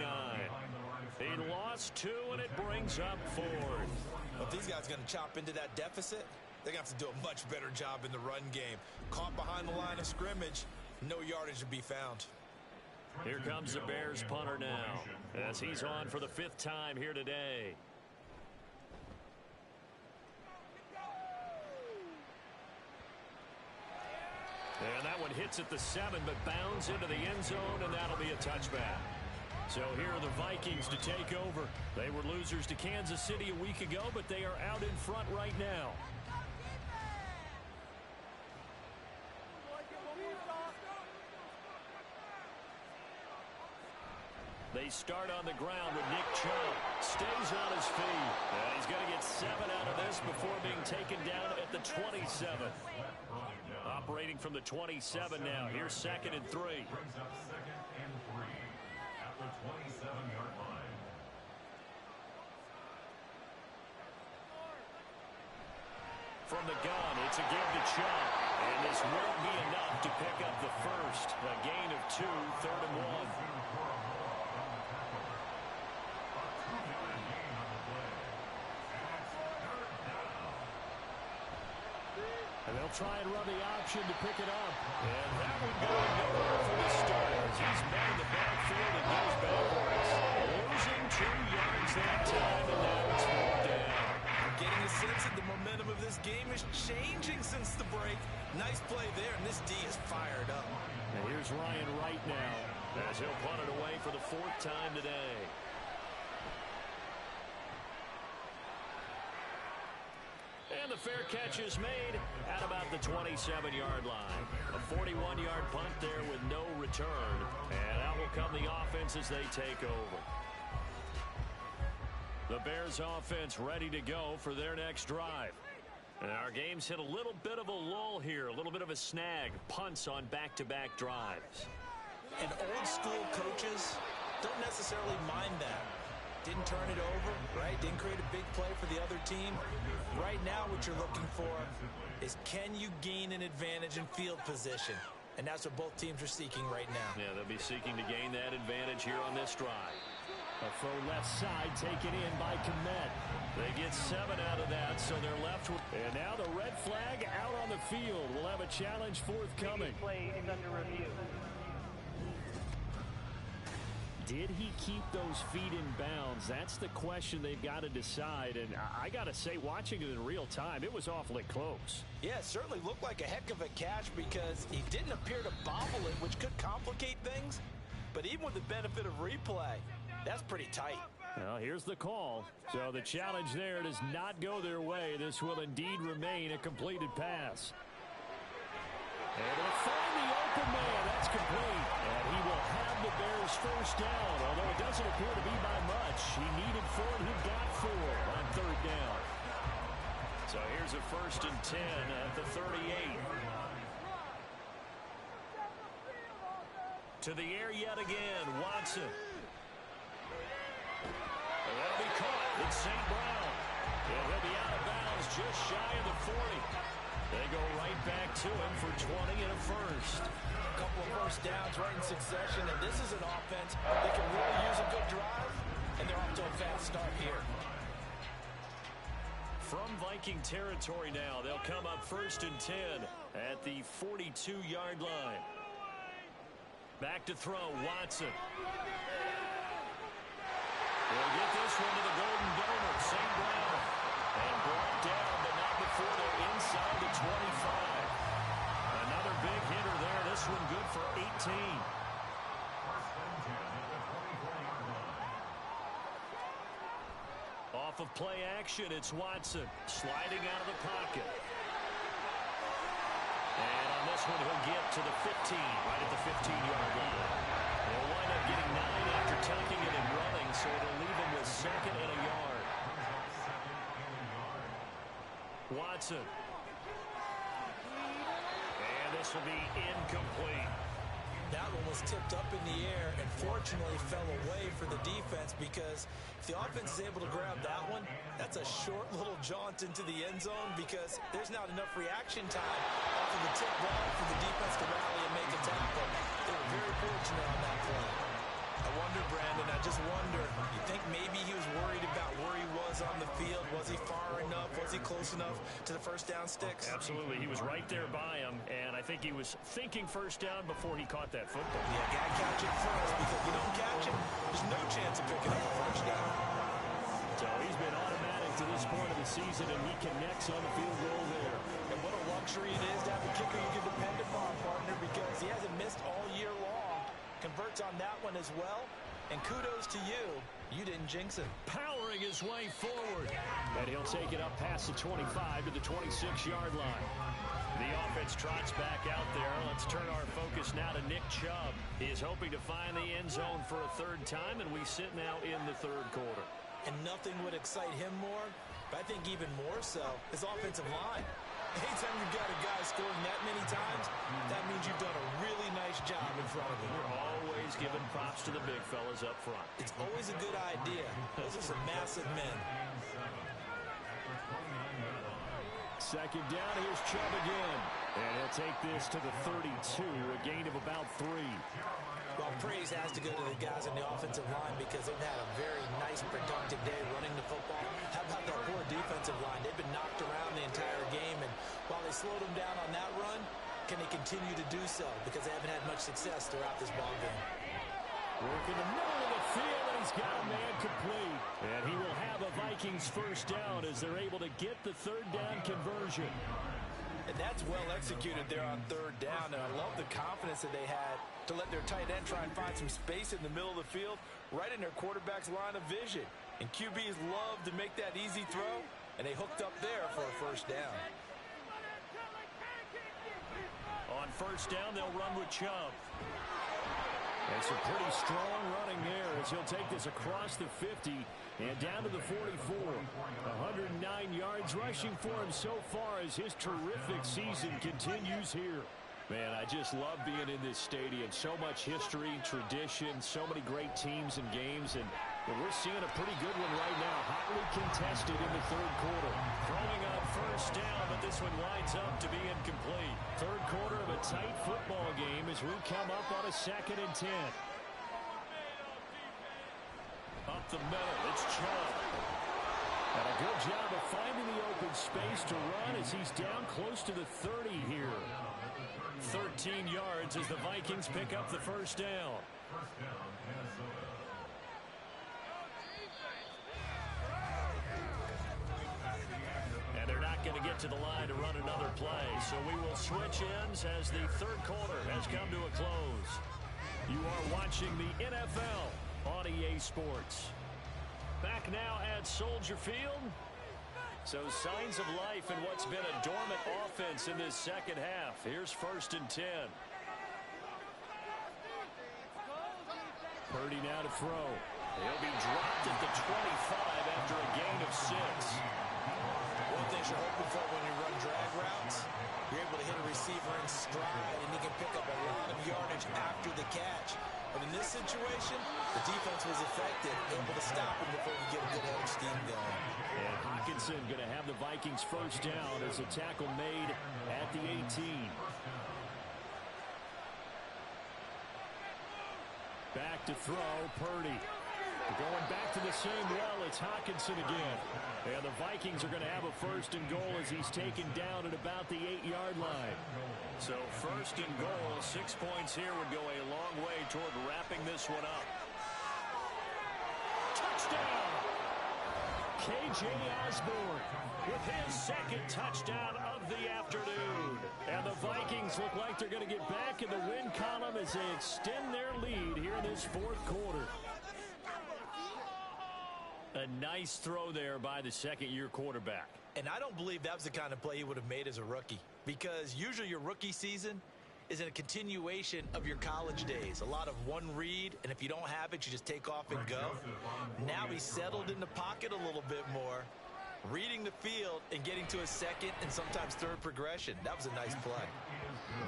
He lost 2, and it brings up 4th. If these guys are going to chop into that deficit, they're going to have to do a much better job in the run game. Caught behind the line of scrimmage, no yardage to be found. Here comes the Bears punter now, as he's on for the 5th time here today. And that one hits at the 7, but bounds into the end zone, and that'll be a touchback. So here are the Vikings to take over. They were losers to Kansas City a week ago, but they are out in front right now. They start on the ground with Nick Chubb. Stays on his feet. And he's going to get 7 out of this before being taken down at the 27. Operating from the 27 now. Here's 2nd and 3. Brings up 2nd and 3 at the 27-yard line. From the gun, it's a give to Chubb. And this won't be enough to pick up the first. A gain of 2, 3rd and 1. And they'll try and run the option to pick it up. And that one going nowhere for the start as he's met in the backfield and goes backwards. Losing 2 yards that time, and now it's 4th down. I'm getting a sense that the momentum of this game is changing since the break. Nice play there, and this D is fired up. And here's Ryan Wright now as he'll punt it away for the 4th time today. And the fair catch is made at about the 27-yard line. A 41-yard punt there with no return. And out will come the offense as they take over. The Bears offense ready to go for their next drive. And our game's hit a little bit of a lull here, a little bit of a snag. Punts on back-to-back drives. And old school coaches don't necessarily mind that. Didn't turn it over, right? Didn't create a big play for the other team. Right now what you're looking for is can you gain an advantage in field position? And that's what both teams are seeking right now. Yeah, they'll be seeking to gain that advantage here on this drive. A throw left side taken in by Komet. They get 7 out of that, so they're left with... And now the red flag out on the field. We'll have a challenge forthcoming. Play is under review. Did he keep those feet in bounds? That's the question they've got to decide. And I got to say, watching it in real time, it was awfully close. Yeah, it certainly looked like a heck of a catch because he didn't appear to bobble it, which could complicate things. But even with the benefit of replay, that's pretty tight. Well, here's the call. So the challenge there does not go their way. This will indeed remain a completed pass. And they'll find the open man. That's complete. And he will have the Bears first down, although it doesn't appear to be by much. He needed 4, and he got 4 on 3rd down. So here's a 1st and 10 at the 38. To the air yet again, Watson. And that'll be caught. It's St. Brown. And he'll be out of bounds just shy of the 40. They go right back to him for 20 and a first. A couple of first downs right in succession, and this is an offense that can really use a good drive, and they're off to a fast start here. From Viking territory now, they'll come up 1st and 10 at the 42-yard line. Back to throw, Watson. They'll get this one to the Golden Donor, St. Brown. And brought down, but not before they're inside the 25. Another big hitter there. This one good for 18. Off of play action, it's Watson sliding out of the pocket. And on this one, he'll get to the 15, right at the 15-yard line. He'll wind up getting 9 after tucking it and running, so it'll leave him with 2nd and a yard. Watson. And this will be incomplete. That one was tipped up in the air and fortunately fell away for the defense, because if the offense is able to grab that one, that's a short little jaunt into the end zone, because there's not enough reaction time off of the tip ball for the defense to rally and make a tackle. They were very fortunate on that play. I wonder, Brandon, I just wonder, you think maybe he was worried about where he was on the field? Was he far enough? Was he close enough to the first down sticks? Absolutely. He was right there by him, and I think he was thinking first down before he caught that football. Yeah, got to catch it first, because if you don't catch it, there's no chance of picking up a first down. So he's been automatic to this point of the season, and he connects on the field goal there. And what a luxury it is to have a kicker you can depend upon, partner, because he hasn't missed all year long. Converts on that one as well, and kudos to you. You didn't jinx it. Powering his way forward, and he'll take it up past the 25 to the 26-yard line. The offense trots back out there. Let's turn our focus now to Nick Chubb. He is hoping to find the end zone for a 3rd time, and we sit now in the 3rd quarter. And nothing would excite him more, but I think even more so, his offensive line. Anytime you've got a guy scoring that many times, that means you've done a really nice job in front of him. You're always giving props to the big fellas up front. It's always a good idea. Those are some massive men. 2nd down, here's Chubb again. And he'll take this to the 32, a gain of about 3. Well, praise has to go to the guys on the offensive line, because they've had a very nice, productive day running the football. How about that poor defensive line? They've been knocked around the entire game, and while they slowed them down on that run, can they continue to do so? Because they haven't had much success throughout this ball game. Working the middle of the field, and he's got a man complete. And he will have a Vikings first down as they're able to get the 3rd down conversion. And that's well executed there on 3rd down, and I love the confidence that they had to let their tight end try and find some space in the middle of the field, right in their quarterback's line of vision. And QBs love to make that easy throw, and they hooked up there for a first down. On 1st down, they'll run with Chubb. And some pretty strong running there as he'll take this across the 50 and down to the 44. 109 yards rushing for him so far as his terrific season continues here. Man, I just love being in this stadium. So much history, tradition, so many great teams and games, and we're seeing a pretty good one right now. Hotly contested in the 3rd quarter. Throwing on 1st down, but this one winds up to be incomplete. 3rd quarter of a tight football game as we come up on a 2nd and 10. Up the middle, it's Chubb. And a good job of finding the open space to run as he's down close to the 30 here. 13 yards as the Vikings pick up the 1st down. And they're not going to get to the line to run another play, so we will switch ends as the 3rd quarter has come to a close. You are watching the NFL on EA Sports. Back now at Soldier Field. So signs of life in what's been a dormant offense in this 2nd half. Here's 1st and 10. Purdy now to throw. He'll be dropped at the 25 after a gain of 6. One thing you're hoping for when you run drag routes, you're able to hit a receiver in stride, and he can pick up a lot of yardage after the catch. But in this situation, the defense was effective, able to stop him before he get a good head of steam going. And Hockenson going to have the Vikings first down as a tackle made at the 18. Back to throw, Purdy. Going back to the same well, it's Hockenson again. And the Vikings are going to have a 1st and goal as he's taken down at about the 8-yard line. So 1st and goal, 6 points here would go a long way toward wrapping this one up. Touchdown! K.J. Osborne with his 2nd touchdown of the afternoon. And the Vikings look like they're going to get back in the win column as they extend their lead here in this 4th quarter. A nice throw there by the second-year quarterback. And I don't believe that was the kind of play he would have made as a rookie, because usually your rookie season is in a continuation of your college days. A lot of one read, and if you don't have it, you just take off and go. Now he's settled in the pocket a little bit more, reading the field and getting to a second and sometimes third progression. That was a nice play.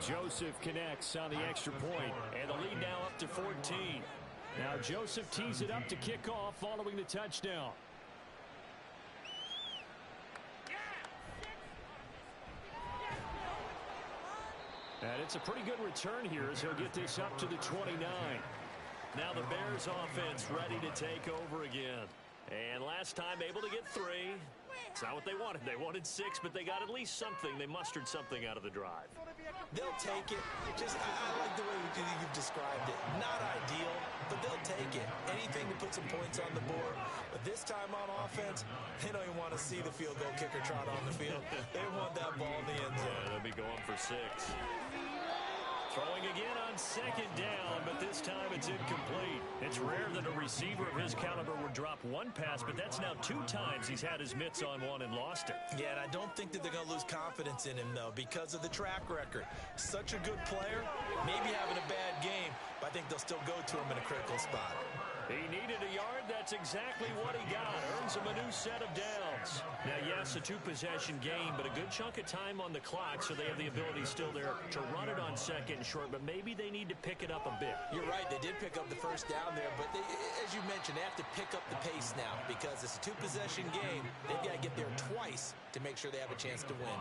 Joseph connects on the extra point, and the lead now up to 14. Now Joseph tees it up to kick off following the touchdown. And it's a pretty good return here as he'll get this up to the 29. Now the Bears offense ready to take over again. And last time able to get 3. It's not what they wanted. They wanted 6, but they got at least something. They mustered something out of the drive. They'll take it. I like the way you've described it. Not ideal, but they'll take it. Anything to put some points on the board. But this time on offense, they don't even want to see the field goal kicker trot on the field. They want that ball in the end zone. Yeah, they'll be going for 6. Throwing again on second down, but this time it's incomplete. It's rare that a receiver of his caliber would drop one pass, but that's now 2 times he's had his mitts on one and lost it. Yeah, and I don't think that they're going to lose confidence in him, though, because of the track record. Such a good player, maybe having a bad game, but I think they'll still go to him in a critical spot. He needed a yard. That's exactly what he got. Earns him a new set of downs. Now, yes, a 2-possession game, but a good chunk of time on the clock, so they have the ability still there to run it on second and short, but maybe they need to pick it up a bit. You're right. They did pick up the first down there, but as you mentioned, they have to pick up the pace now because it's a 2-possession game. They've got to get there twice to make sure they have a chance to win.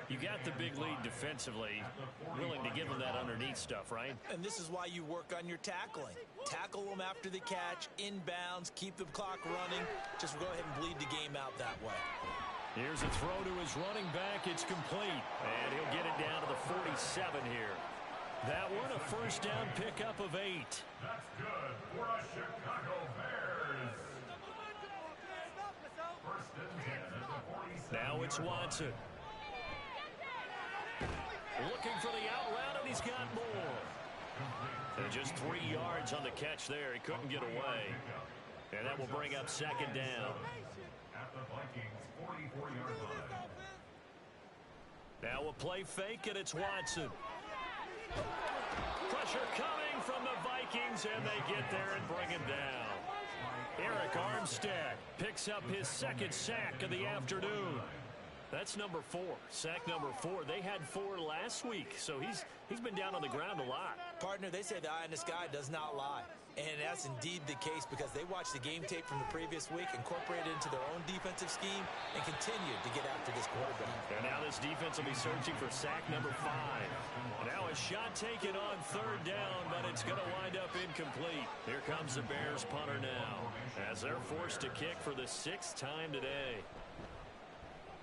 You got the big lead defensively, willing to give them that underneath stuff, right? And this is why you work on your tackling. Tackle them after the catch, inbounds, keep the clock running. Just go ahead and bleed the game out that way. Here's a throw to his running back. It's complete. And he'll get it down to the 47 here. That one, a first down pickup of 8. That's good for a Chicago Bears. First and 10 at the 47. Now it's Watson. Looking for the out route, and he's got more. And just 3 yards on the catch there. He couldn't get away. And that will bring up second down. At the Vikings 44-yard line. Now a play fake, and it's Watson. Pressure coming from the Vikings, and they get there and bring him down. Eric Armstead picks up his second sack of the afternoon. That's number 4. Sack number 4. They had 4 last week, so he's been down on the ground a lot. Partner, they say the eye in the sky does not lie. And that's indeed the case because they watched the game tape from the previous week, incorporated it into their own defensive scheme, and continued to get after this quarterback. And now this defense will be searching for sack number 5. Now a shot taken on third down, but it's going to wind up incomplete. Here comes the Bears punter now as they're forced to kick for the 6th time today.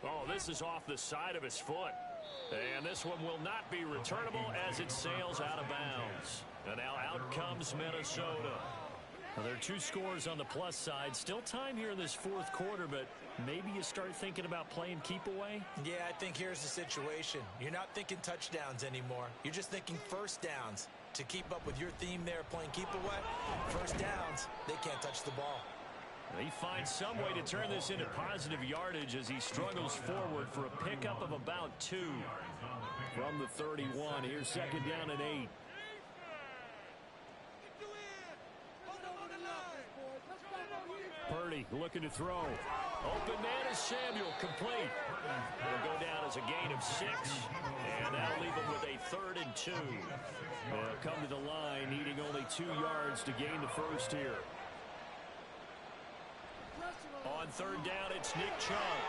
Oh, this is off the side of his foot. And this one will not be returnable as it sails out of bounds. And now out comes Minnesota. Now, there are 2 scores on the plus side. Still time here in this 4th quarter, but maybe you start thinking about playing keep away? Yeah, I think here's the situation. You're not thinking touchdowns anymore. You're just thinking first downs. To keep up with your theme there, playing keep away, first downs, they can't touch the ball. He finds some way to turn this into positive yardage as he struggles forward for a pickup of about 2. From the 31, here's second down and 8. Purdy looking to throw. Open man is Samuel, complete. It'll go down as a gain of 6, and that'll leave him with a 3rd and 2. They'll come to the line, needing only 2 yards to gain the first here. On third down, it's Nick Chubb.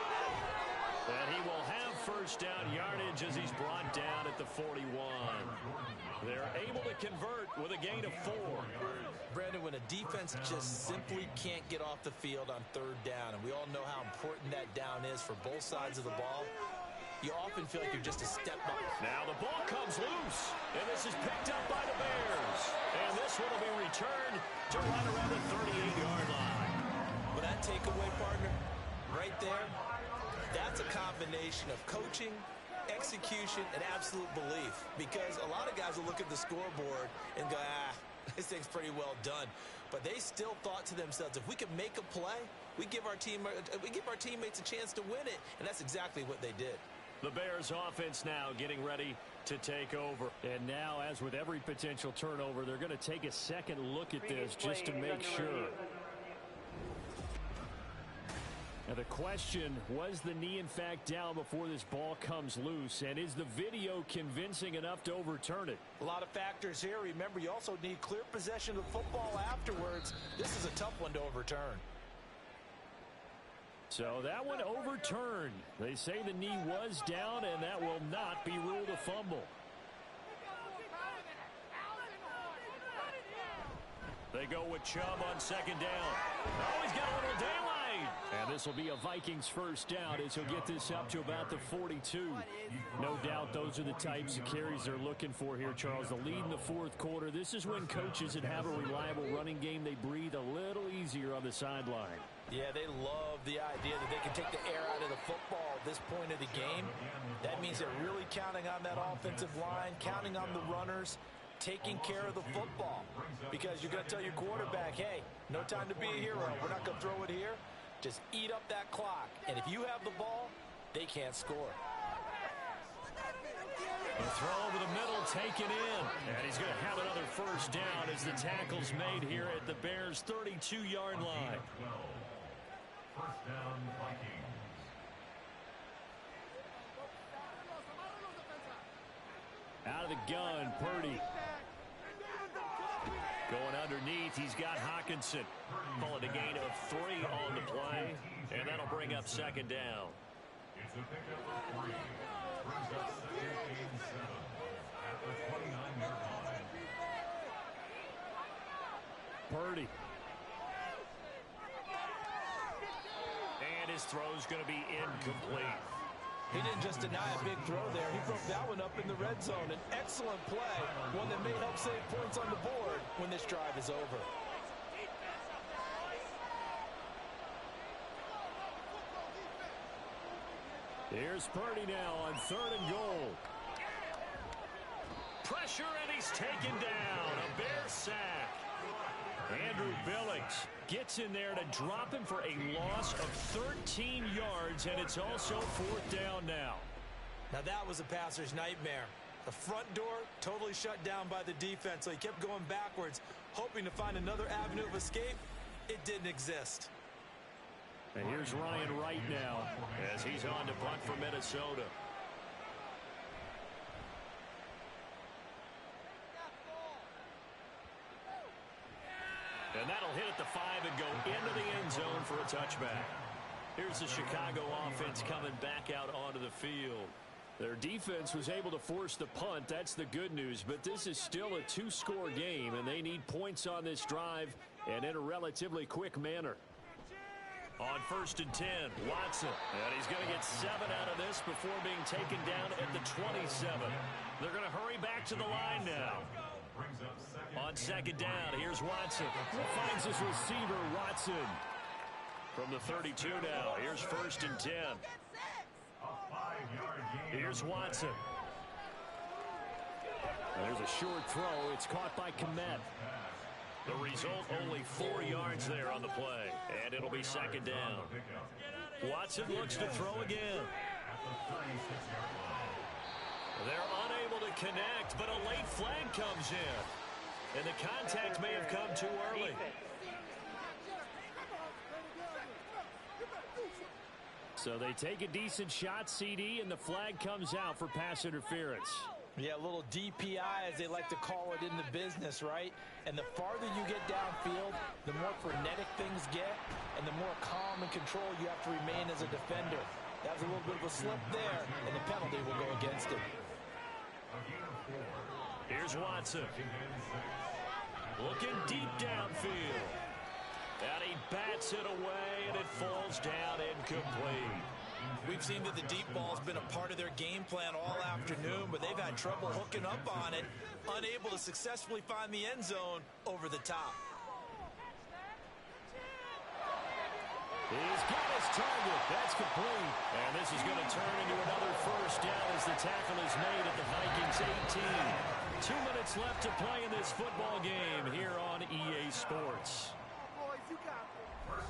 And he will have first down yardage as he's brought down at the 41. They're able to convert with a gain of 4. Brandon, when a defense just simply can't get off the field on third down, and we all know how important that down is for both sides of the ball, you often feel like you're just a step back. Now the ball comes loose, and this is picked up by the Bears. And this one will be returned to right around the 38-yard line. But that takeaway, partner, right there, that's a combination of coaching, execution, and absolute belief. Because a lot of guys will look at the scoreboard and go, This thing's pretty well done. But they still thought to themselves, if we could make a play, we give our teammates a chance to win it. And that's exactly what they did. The Bears offense now getting ready to take over. And now, as with every potential turnover, they're going to take a second look at this just to make sure. Now the question, was the knee in fact down before this ball comes loose? And is the video convincing enough to overturn it? A lot of factors here. Remember, you also need clear possession of the football afterwards. This is a tough one to overturn. So that one overturned. They say the knee was down, and that will not be ruled a fumble. They go with Chubb on second down. Oh, he's got a little daylight. And this will be a Vikings first down as he'll get this up to about the 42. No doubt those are the types of carries they're looking for here, Charles. The lead in the fourth quarter. This is when coaches that have a reliable running game, they breathe a little easier on the sideline. Yeah, they love the idea that they can take the air out of the football at this point of the game. That means they're really counting on that offensive line, counting on the runners, taking care of the football. Because you're going to tell your quarterback, hey, no time to be a hero. We're not going to throw it here. Just eat up that clock. And if you have the ball, they can't score. The throw over the middle taken in. And he's going to have another first down as the tackle's made here at the Bears' 32-yard line. First down, Vikings. Out of the gun, Purdy. Going underneath, he's got Hawkinson. Calling a gain of 3 on the play. And that'll bring up second down. It's a pickup of 3. Brings up second and 7 at the 29-yard line. Purdy. And his throw's going to be incomplete. He didn't just deny a big throw there. He broke that one up in the red zone. An excellent play, one that may help save points on the board when this drive is over. Here's Purdy now on 3rd and goal. Pressure, and he's taken down. A Bear sack. Andrew Billings gets in there to drop him for a loss of 13 yards, and it's also 4th down now. Now that was a passer's nightmare. The front door totally shut down by the defense, so he kept going backwards, hoping to find another avenue of escape. It didn't exist. And here's Ryan Wright now as he's on to punt for Minnesota. And that'll hit at the 5 and go into the end zone for a touchback. Here's the Chicago offense coming back out onto the field. Their defense was able to force the punt. That's the good news. But this is still a 2-score game, and they need points on this drive and in a relatively quick manner. On 1st and 10, Watson. And he's going to get 7 out of this before being taken down at the 27. They're going to hurry back to the line now. On 2nd down, here's Watson. Finds his receiver, Watson. From the 32 now, here's 1st and 10. Here's Watson. And there's a short throw. It's caught by Kmet. The result, only 4 yards there on the play. And it'll be 2nd down. Watson looks to throw again. They're unable to connect, but a late flag comes in. And the contact may have come too early. So they take a decent shot, CD, and the flag comes out for pass interference. Yeah, a little DPI, as they like to call it in the business, right? And the farther you get downfield, the more frenetic things get, and the more calm and control you have to remain as a defender. That was a little bit of a slip there, and the penalty will go against him. Here's Watson. Looking deep downfield. And he bats it away, and it falls down incomplete. We've seen that the deep ball's been a part of their game plan all afternoon, but they've had trouble hooking up on it, unable to successfully find the end zone over the top. He's got his target. That's complete. And this is going to turn into another first down as the tackle is made at the Vikings 18. 2 minutes left to play in this football game here on EA Sports.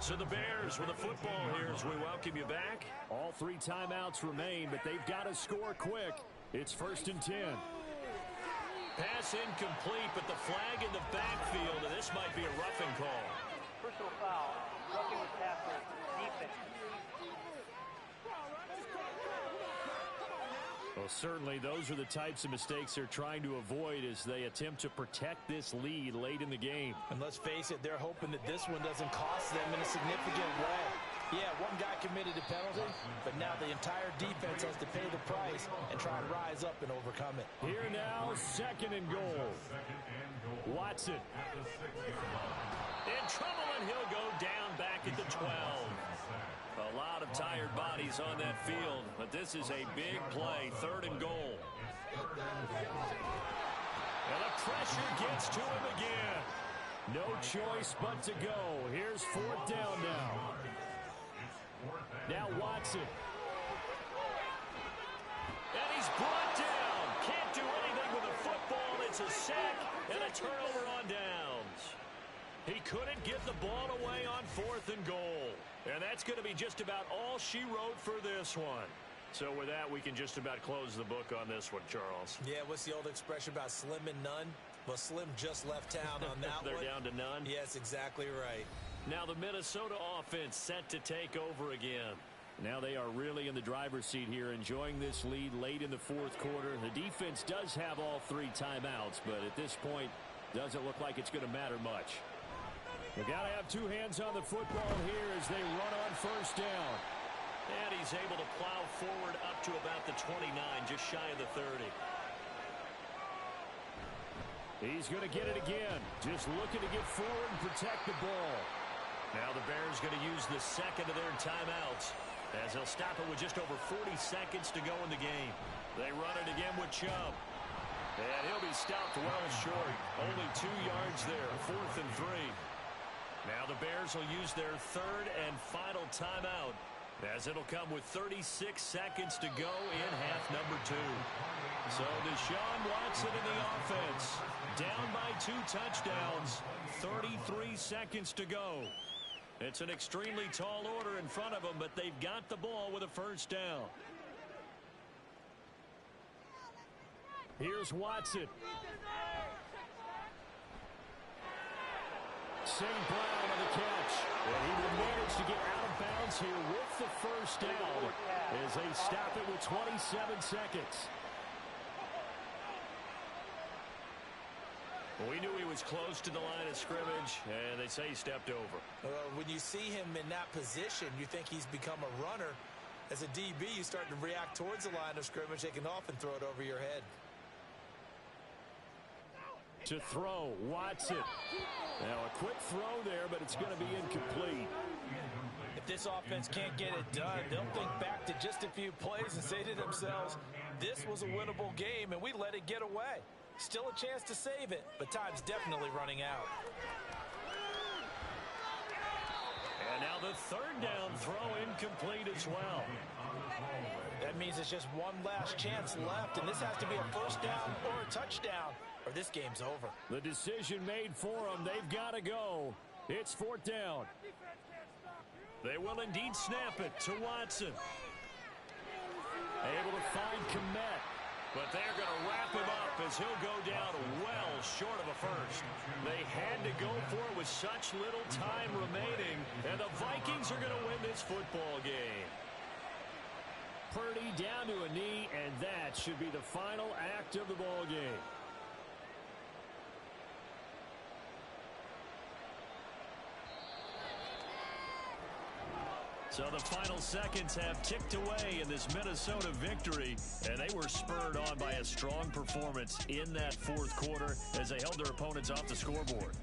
So the Bears with the football here as we welcome you back. All 3 timeouts remain, but they've got to score quick. It's 1st and 10. Pass incomplete, but the flag in the backfield, and this might be a roughing call. Personal foul, roughing the passer, defense. Well, certainly those are the types of mistakes they're trying to avoid as they attempt to protect this lead late in the game. And let's face it, they're hoping that this one doesn't cost them in a significant way. Yeah, one guy committed a penalty, but now the entire defense has to pay the price and try and rise up and overcome it. Here now, 2nd and goal. Watson. In trouble, and he'll go down back at the 12. A lot of tired bodies on that field, but this is a big play, 3rd and goal. And the pressure gets to him again. No choice but to go. Here's 4th down now. Now Watson. And he's brought down. Can't do anything with the football. It's a sack and a turnover on downs. He couldn't get the ball away on 4th and goal. And that's going to be just about all she wrote for this one. So with that, we can just about close the book on this one, Charles. Yeah, what's the old expression about slim and none? Well, Slim just left town on that They're one. down to none? Yes, exactly right. Now the Minnesota offense set to take over again. Now they are really in the driver's seat here, enjoying this lead late in the 4th quarter. The defense does have all 3 timeouts, but at this point, doesn't look like it's going to matter much. They got to have 2 hands on the football here as they run on 1st down. And he's able to plow forward up to about the 29, just shy of the 30. He's going to get it again. Just looking to get forward and protect the ball. Now the Bears going to use the 2nd of their timeouts as they'll stop it with just over 40 seconds to go in the game. They run it again with Chubb. And he'll be stopped well short. Only 2 yards there, 4th and 3. Now the Bears will use their 3rd and final timeout as it'll come with 36 seconds to go in half number 2. So Deshaun Watson in the offense, down by 2 touchdowns, 33 seconds to go. It's an extremely tall order in front of them, but they've got the ball with a 1st down. Here's Watson. St. Brown on the catch. And he will manage to get out of bounds here with the 1st down as they stop it with 27 seconds. We knew he was close to the line of scrimmage, and they say he stepped over. When you see him in that position, you think he's become a runner. As a DB, you start to react towards the line of scrimmage. They can often throw it over your head. To throw, Watson. Now a quick throw there, but it's going to be incomplete. If this offense can't get it done, they'll think back to just a few plays and say to themselves, this was a winnable game, and we let it get away. Still a chance to save it, but time's definitely running out. And now the 3rd down throw incomplete as well. That means it's just one last chance left, and this has to be a 1st down or a touchdown, or this game's over. The decision made for them. They've got to go. It's 4th down. They will indeed snap it to Watson. Able to find Kmet. But they're going to wrap him up as he'll go down well short of a 1st. They had to go for it with such little time remaining, and the Vikings are going to win this football game. Purdy down to a knee, and that should be the final act of the ball game. So the final seconds have ticked away in this Minnesota victory, and they were spurred on by a strong performance in that 4th quarter as they held their opponents off the scoreboard.